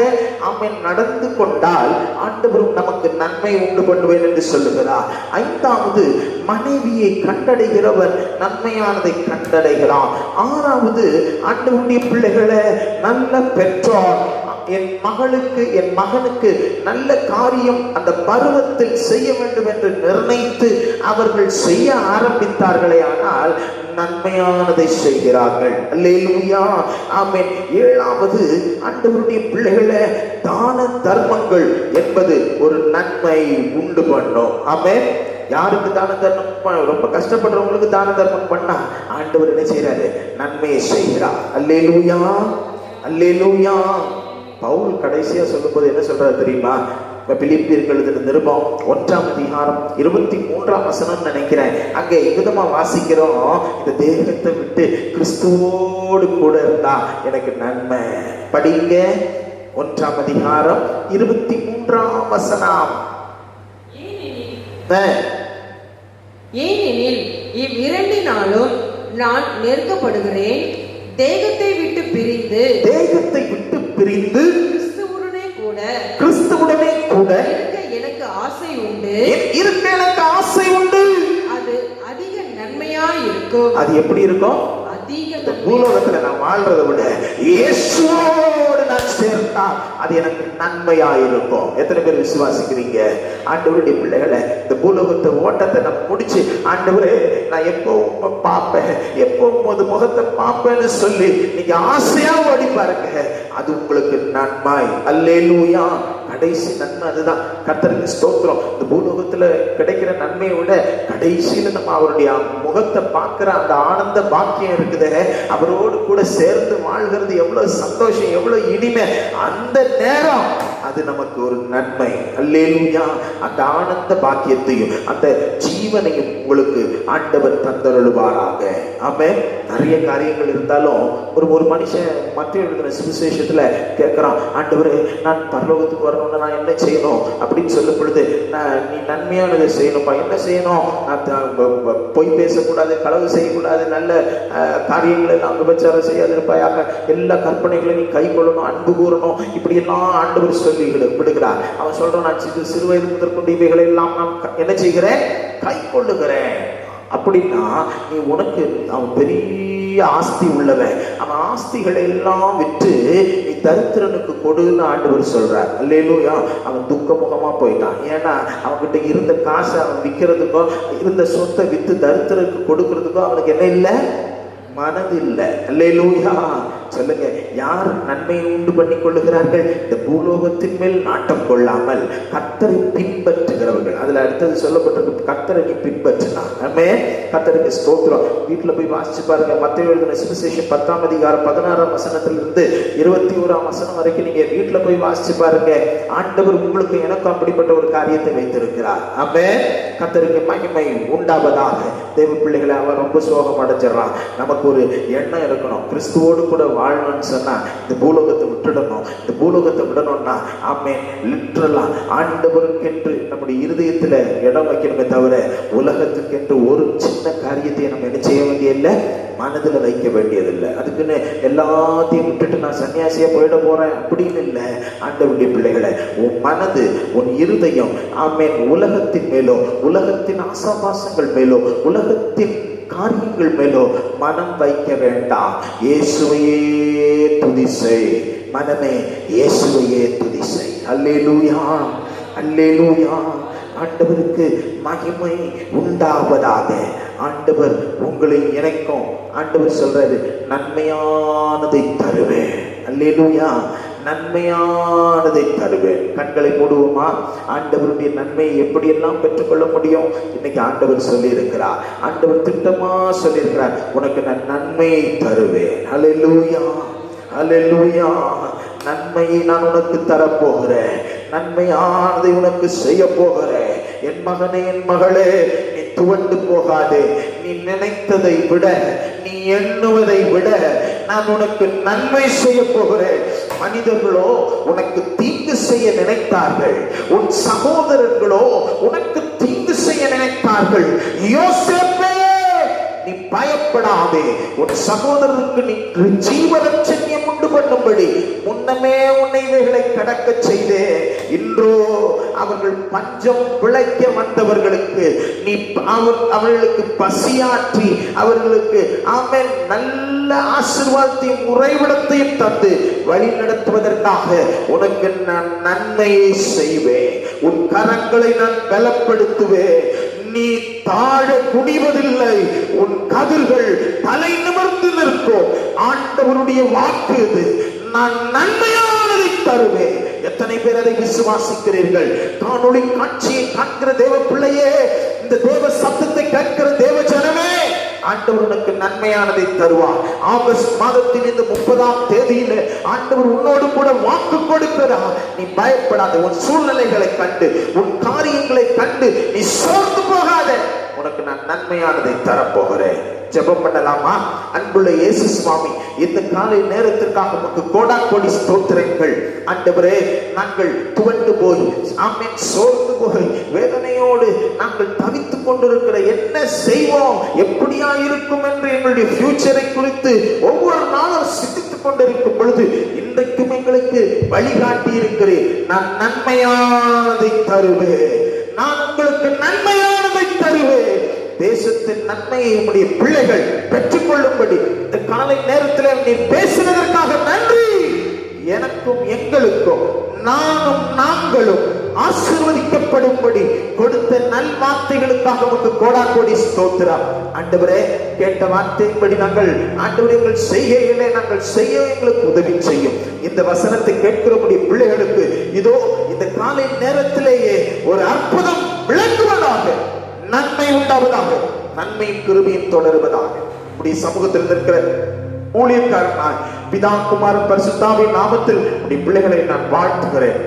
ஆமென் நடந்து கொண்டால் ஆண்டவரும் நமக்கு நன்மை உண்டு பண்ணுவேன் என்று சொல்லுகிறார். ஐந்தாவது, மனைவியை கண்டடைகிறவர் நன்மையானதை கண்டடைகிறார். ஆறாவது, ஆண்டவருடைய பிள்ளைகளை நல்ல பெற்றோர் என் மகளுக்கு என் மகனுக்கு நல்ல காரியம் அந்த பருவத்தில் செய்ய வேண்டும் என்று நிர்ணயித்து அவர்கள் செய்ய ஆரம்பித்தார்களே ஆனால் நன்மையானதை செய்கிறார்கள். அல்லேலூயா. ஆமென். ஏழாவது, ஆண்டவருடைய பிள்ளைகளே, தான தர்மங்கள் என்பது ஒரு நன்மை உண்டு பண்ணும். ஆமென். யாருக்கு தான தர்மம்? ரொம்ப கஷ்டப்படுறவங்களுக்கு தான தர்மம் பண்ணா ஆண்டவர் என்ன செய்யறாரு? நன்மையை செய்கிறார். அல்லேலூயா, அல்லேலூயா. பவுல் கடைசியா சொல்லும் போது என்ன சொல்றாரு தெரியுமா? பிலிப்பியர்கள் எழுதின நிருபம் 1:23 நினைக்கிறேன். அங்கே விதமா வாசிக்கிறோம், இந்த தேகத்தை விட்டு கிறிஸ்துவோடு கூட இருந்தா எனக்கு நன்மை. படிங்க 1:23. ஏனெனில் இவ்விரண்டினாலும் நான் நெருக்கப்படுகிறேன். தேகத்தை விட்டு பிரிந்து கிறிஸ்துவுடனே கூட எனக்கு ஆசை உண்டு. அது அதிக நன்மையாய் இருக்கும். அது எப்படி இருக்கும்? பூலோகத்துல நான் வாழ்றதை விட இயேசுவோடு நான் சேர்ந்தா அது எனக்கு நன்மையா இருக்கும். எத்தனை பேர் விசுவாசிக்கிறீங்க? ஆண்டவருடைய பிள்ளைகளை, இந்த பூலோகத்தை ஓட்டத்தை நம்ம முடிச்சு, ஆண்டவரே நான் எப்பவும் பார்ப்பேன், எப்பவும் அது முகத்தை பார்ப்பேன்னு சொல்லி நீங்க ஆசையா ஓடி பாருங்க, அது உங்களுக்கு நன்மை. அல்லேலூயா. கடைசி நன்மை அதுதான். கர்த்தருக்கு ஸ்தோத்திரம். இந்த பூலோகத்துல கிடைக்கிற நன்மையை விட கடைசியில நம்ம அவருடைய முகத்தை பார்க்கிற அந்த ஆனந்த பாக்கியம் இருக்குது. அவரோடு கூட சேர்ந்து வாழ்கிறது எவ்வளவு சந்தோஷம், எவ்வளவு இனிமை. அந்த நேரம் அது நமக்கு ஒரு நன்மை. அல்லேலூயா. அந்த ஆனந்த பாக்கியத்தையும் அந்த ஜீவனையும் உங்களுக்கு ஆண்டவர் தந்தருளுவாராக. ஆமென். நிறைய காரியங்கள் இருந்தாலும் ஒரு மனுஷன் மத்திய எழுதின சுவிசேஷத்துல கேட்கிறான், ஆண்டவரே நான் பரலோகத்துக்கு வரணும்னா நான் என்ன செய்யணும் அப்படின்னு சொல்லும் பொழுது, நீ நன்மையானதை செய்யணும்ப்பா. என்ன செய்யணும்? நான் பொய் பேசக்கூடாது, களவு செய்யக்கூடாது, நல்ல காரியங்கள் எல்லாம் விபச்சாரம் செய்யாதிருப்பாயாக, எல்லா கற்பனைகளையும் நீ கை கொள்ளணும், அன்பு கூறணும், இப்படி எல்லாம் ஆண்டவர் சொல்லி விடுகிறார். அவன் சொல்றான், நான் சிறு வயது முதற்கொண்டு இவைகளை எல்லாம் நான் என்ன செய்கிறேன்? கை கொள்ளுகிறேன். அப்படின்னா நீ உனக்கு அவன் பெரிய ஆஸ்தி உள்ளவன், அவன் ஆஸ்திகளை எல்லாம் விற்று நீ தரித்திரனுக்கு கொடுன்னு ஆண்டவர் சொல்றார். அல்லேலூயா. அவன் துக்க முகமா போயிட்டான். ஏன்னா அவன்கிட்ட இருந்த காசை அவன் விற்கிறதுக்கோ, இருந்த சொத்தை வித்து தரித்திரனுக்கு கொடுக்கறதுக்கோ அவனுக்கு என்ன இல்லை? மனது இல்லை. அல்லேலூயா. சொல்லுங்க, யார் நன்மையை உண்டு பண்ணி கொள்ளுகிறார்கள்? இந்த பூலோகத்தின் மேல் நாட்டம் கொள்ளாமல் கர்த்தரை பின்பற்றுகிறவர்கள். அதுல அடுத்தது சொல்லப்பட்டிருக்கு, கர்த்தரை நீ பின்பற்றினான். கர்த்தருக்கு ஸ்தோத்திரம். வீட்டுல போய் வாசிச்சு பாருங்க. மத்தேயு எழுதின சுவிசேஷம் 10:16 21 வரைக்கும் நீங்க வீட்டுல போய் வாசிச்சு பாருங்க. ஆண்டவர் உங்களுக்கு எனக்கும் அப்படிப்பட்ட ஒரு காரியத்தை வைத்திருக்கிறார். கர்த்தருக்கு மகிமை உண்டாவதாக. தேவ பிள்ளைகளை, அவன் ரொம்ப சோகம் அடைஞ்சிடறான். நமக்கு ஒரு எண்ணம் இருக்கணும், கிறிஸ்துவோடு கூட வாழணும்னு சொன்னா இந்த பூலோகத்தை விட்டுடணும். இந்த பூலோகத்தை விடணும்னா லிட்டரலா ஆண்டவருக்கென்று நம்முடைய இருதயத்துல இடம் வைக்கணுமே தவிர உலகத்துக்கென்று ஒரு சின்ன காரியத்தை நம்ம என்ன செய்ய வேண்டியதில்லை, மனதுல வைக்க வேண்டியதில்லை. அதுக்குன்னு எல்லாத்தையும் விட்டுட்டு நான் சன்னியாசியா போயிட போறேன் அப்படின்னு இல்லை. ஆண்டவருடைய பிள்ளைகளை, உன் மனது, உன் இருதயம் உலகத்தின் மேலோ, உலகத்தின் ஆசாபாசங்கள் மேலோ, உலகத்தின் காரியங்கள் மேலோ மனம் வைக்க வேண்டாம். இயேசுவையே துதி செய். மனமே இயேசுவையே துதி செய். அல்லேலூயா, அல்லேலூயா. ஆண்டவருக்கு மகிமை உண்டாவதாக. ஆண்டவர் உங்களை இணைக்கும். ஆண்டவர் சொல்றாரு, நன்மையானதை தருவேன். அல்லேலூயா. நன்மையானதை தருவேன். கண்களை மூடுவோமா? ஆண்டவருடைய நன்மையை எப்படியெல்லாம் பெற்றுக்கொள்ள முடியும்? இன்னைக்கு ஆண்டவர் சொல்லி இருக்கிறார். ஆண்டவர் திட்டமா சொல்லி இருக்கிறார், உனக்கு நான் நன்மையை தருவேன். அல்லேலூயா, அல்லேலூயா. நன்மையை நான் உனக்கு தரப்போகிறேன். நன்மையானதை உனக்கு செய்ய போகிறேன். என் மகனே, என் மகளே, நீ துவண்டு போகாதே. நீ நினைத்ததை விட, நீ எண்ணுவதை விட நான் உனக்கு நன்மை செய்ய போகிறேன். மனிதர்களோ உனக்கு தீங்கு செய்ய நினைத்தார்கள், உன் சகோதரர்களோ உனக்கு தீங்கு செய்ய நினைத்தார்கள். யோசேப்பே, நீ பயப்படாதே. உன் சகோதரருக்கு நீ ஜீவரட்சண்யம் உண்டு பண்ணும்படி முன்னமே உன்னை இவைகளை கடக்க செய்தே. இன்றோ அவர்கள் பஞ்சம் பிழைக்க வந்தவர்களுக்கு நீ அவர்களுக்கு பசியாற்றி அவர்களுக்கு நல்ல ஆசீர்வாதத்தையும் உறைவிடத்தையும் தந்து வழி நடத்துவதற்காக உனக்கு நான் நன்மையை செய்வேன். உன் கரங்களை நான் பலப்படுத்துவேன். நீ தாழ குனிவதில்லை, உன் கதிர்கள் தலை நிமிர்ந்து நிற்கும். ஆண்டவருடைய வாக்கு இது. நான் நன்மையானதை தருவேன். எத்தனை பேர் அதை விசுவாசிக்கிறீர்கள்? காணொளி காட்சியை காண்கிற தேவ பிள்ளையே, இந்த தேவ சத்தத்தை கேட்கிற தேவ ஜனமே, ஆண்டவர் உனக்கு நன்மையானதை தருவார். ஆகஸ்ட் மாதத்தின் இந்த 30ஆம் தேதியில ஆண்டவர் உன்னோடு கூட வாக்கு கொடுக்கிறார். நீ பயப்படாத. உன் சூழ்நிலைகளை கண்டு, உன் காரியங்களை கண்டு நீ சோர்ந்து போகாத. உனக்கு நான் நன்மையானதை தரப்போகிறேன். ஜெபம் பண்ணலாமா? அன்புள்ள இயேசு சுவாமி, இந்த காலை நேரத்திற்காக உமக்கு கோடாகோடி ஸ்தோத்திரங்கள். ஆண்டவரே, நாங்கள் துவண்டு போய் ஆமென் சோர்ந்து போய் வேதனையோடு நாங்கள் தவித்துக் கொண்டிருக்கிற என்ன செய்வோம், எப்படியா இருக்கும் என்று எங்களுடைய ஃபியூச்சரை குறித்து ஒவ்வொரு நாளும் சிந்தித்துக் கொண்டிருக்கும் பொழுது இன்றைக்கும் எங்களுக்கு வழிகாட்டி இருக்கிறேன். நான் நன்மையானதை தருவேன். நான் உங்களுக்கு நன்மையானதை தருவேன். தேசத்தின் நன்மையை உடைய பிள்ளைகள் பெற்றுக் கொள்ளும்படி இந்த காலை நேரத்தில் நீ பேசினதற்காக நன்றி. எனக்கும் எங்களுக்கும் நானும் நாங்களும் ஆசீர்வதிக்கப்படும்படி கொடுத்த நல் வார்த்தைகளுக்காக உமக்கு கோடாகோடி ஸ்தோத்திரம். ஆண்டவரே, கேட்ட வார்த்தையின்படி நாங்கள் ஆண்டவரே எங்கள் செய்கைகளை நாங்கள் செய்ய எங்களுக்கு உதவி செய்யும். இந்த வசனத்தை கேட்கிறபடி பிள்ளைகளுக்கு இதோ இந்த காலை நேரத்திலேயே ஒரு அற்புதம் விளங்குவதாக, நன்மை உண்டாவதாக, நன்மையும் கிருபையும் தொடருவதாக. உடைய சமூகத்தில் இருக்கிற ஊழியக்காரனாய் பிதா குமாரன் பரிசுத்தாவின் நாமத்தில் உடைய பிள்ளைகளை நான் வாழ்த்துகிறேன்,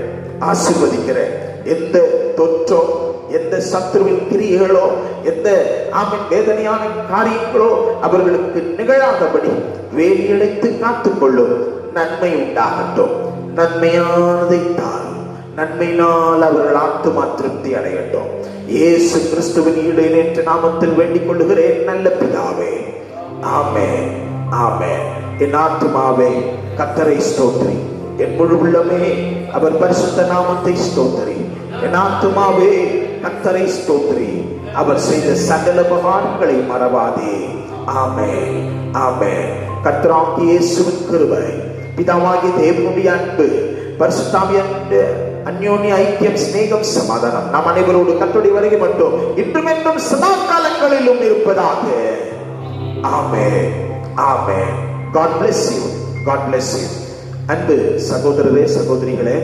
ஆசீர்வதிக்கிறேன். எந்த தொற்றோ, எந்த சத்துருவின் கிரியைகளோ, எந்த ஆமென் வேதனையான காரியங்களோ அவர்களுக்கு நிகழாதபடி வேலியடைத்து காத்துக்கொள்ளும். நன்மை உண்டாகட்டும். நன்மையானதை தாரும். நன்மையினால் அவர்கள் ஆத்துமா திருப்தி அடையட்டும். இயேசு கிறிஸ்துவின் ஈடேற்ற நாமத்தில் வேண்டிக் கொள்ளுகிறேன் நல்ல பிதாவே. ஆமென், ஆமென். என் ஆத்துமாவே கர்த்தரை ஸ்தோத்திரி, என் முழு உள்ளமே அவர் பரிசுத்த நாமத்தை ஸ்தோத்திரி. என் ஆத்துமாவே கர்த்தரை ஸ்தோத்திரி, அவர் செய்த சகல உபகாரங்களை மறவாதே. ஆமென், ஆமென். கர்த்தராகிய இயேசுவின் கிருபை, பிதாவாகிய தேவனுடைய அன்பு, பரிசுத்தாவிய அந்யோன்ய ஐக்கியம், சிநேகம், சமாதானம் நாம் அனைவரோடு கர்த்தருடைய வருகை மட்டும் இன்றும் என்றும் சதா காலங்களிலும் இருப்பதாக. ஆமென், ஆமென். God bless you. God bless you. அன்பு சகோதரரே, சகோதரிகளே,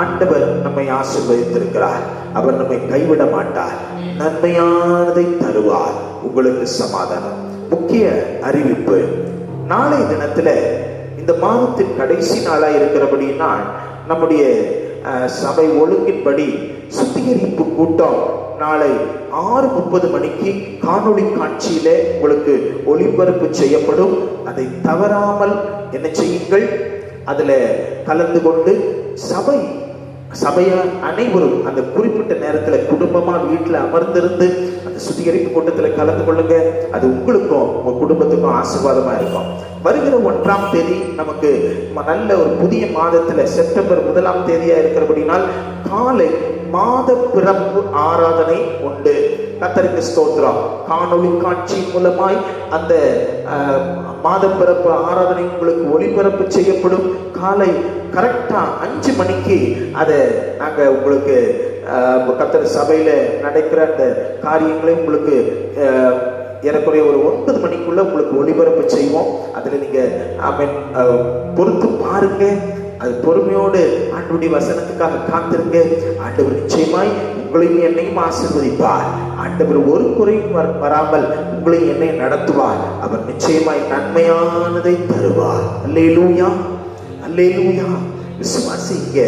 ஆண்டவர் நம்மை ஆசீர்வதித்திருக்கிறார். அவர் நம்மை கைவிட மாட்டார். நன்மையானதை தருவார். உங்களுக்கு சமாதானம். முக்கிய அறிவிப்பு, நாளை தினத்துல இந்த மாதத்தின் கடைசி நாளா இருக்கிறபடினால் நம்முடைய சபை ஒழுங்கின்படி சுத்திகரிப்பு கூட்டம் நாளை 6:30 மணிக்கு காணொளி காட்சியிலே உங்களுக்கு ஒளிபரப்பு செய்யப்படும். அதை தவறாமல் என்ன செய்யுங்கள், அதுல கலந்து கொண்டு சபையார் அனைவரும் அந்த குறிப்பிட்ட நேரத்துல குடும்பமா வீட்டுல அமர்ந்திருந்து அந்த சுத்திகரிப்பு கூட்டத்துல கலந்து கொள்ளுங்க. அது உங்களுக்கும் உங்க குடும்பத்துக்கும் ஆசீர்வாதமா இருக்கும். வருகிற 1ஆம் தேதி நமக்கு நல்ல ஒரு புதிய மாதத்துல செப்டம்பர் 1ஆம் தேதியா இருக்கிறபடினால் காலை மாத பிறப்பு ஆராதனை உண்டு. கர்த்தருக்கு ஸ்தோத்திரம். காணொளி காட்சி மூலமாய் அந்த மாத பிறப்பு ஆராதனை உங்களுக்கு ஒளிபரப்பு செய்யப்படும். காலை கரெக்டா 5 மணிக்கு அதை நாங்க உங்களுக்கு கர்த்தர் சபையில நடக்கிற அந்த காரியங்களை உங்களுக்கு ஏறக்குறைய ஒரு 9 மணிக்குள்ள உங்களுக்கு ஒளிபரப்பு செய்வோம். அதுல நீங்க பொறுத்து பாருங்க. அது பொறுமையோடு ஆண்டவருடைய வசனத்துக்காக காத்திருங்க. ஆண்டவர் நிச்சயமாய் உங்களையும் என்னையும் ஆசீர்வதிப்பார். ஆண்டவர் ஒரு குறையும் வராமல் உங்களையும் என்னையும் நடத்துவார். அவர் நிச்சயமாய் நன்மையானதை தருவார். அல்லேலூயா, அல்லேலூயா. விசுவாசிங்க.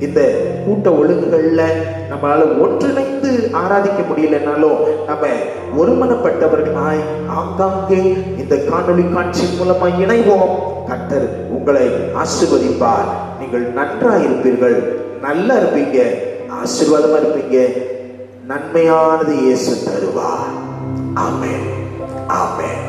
இந்த கூட்ட ஒழுங்குகள்ல நம்மளால ஒன்றிணைந்து ஆராதிக்க முடியலனாலும் நம்ம ஒருமனப்பட்டவர்களாய் ஆங்காங்கே இந்த காணொளி காட்சி மூலமா இணைவோம். கர்த்தர் உங்களை ஆசீர்வதிப்பார். நீங்கள் நன்றாயிருப்பீர்கள், நல்லா இருப்பீங்க, ஆசீர்வாதமா இருப்பீங்க. நன்மையானது இயேசு தருவார். ஆமென், ஆமென்.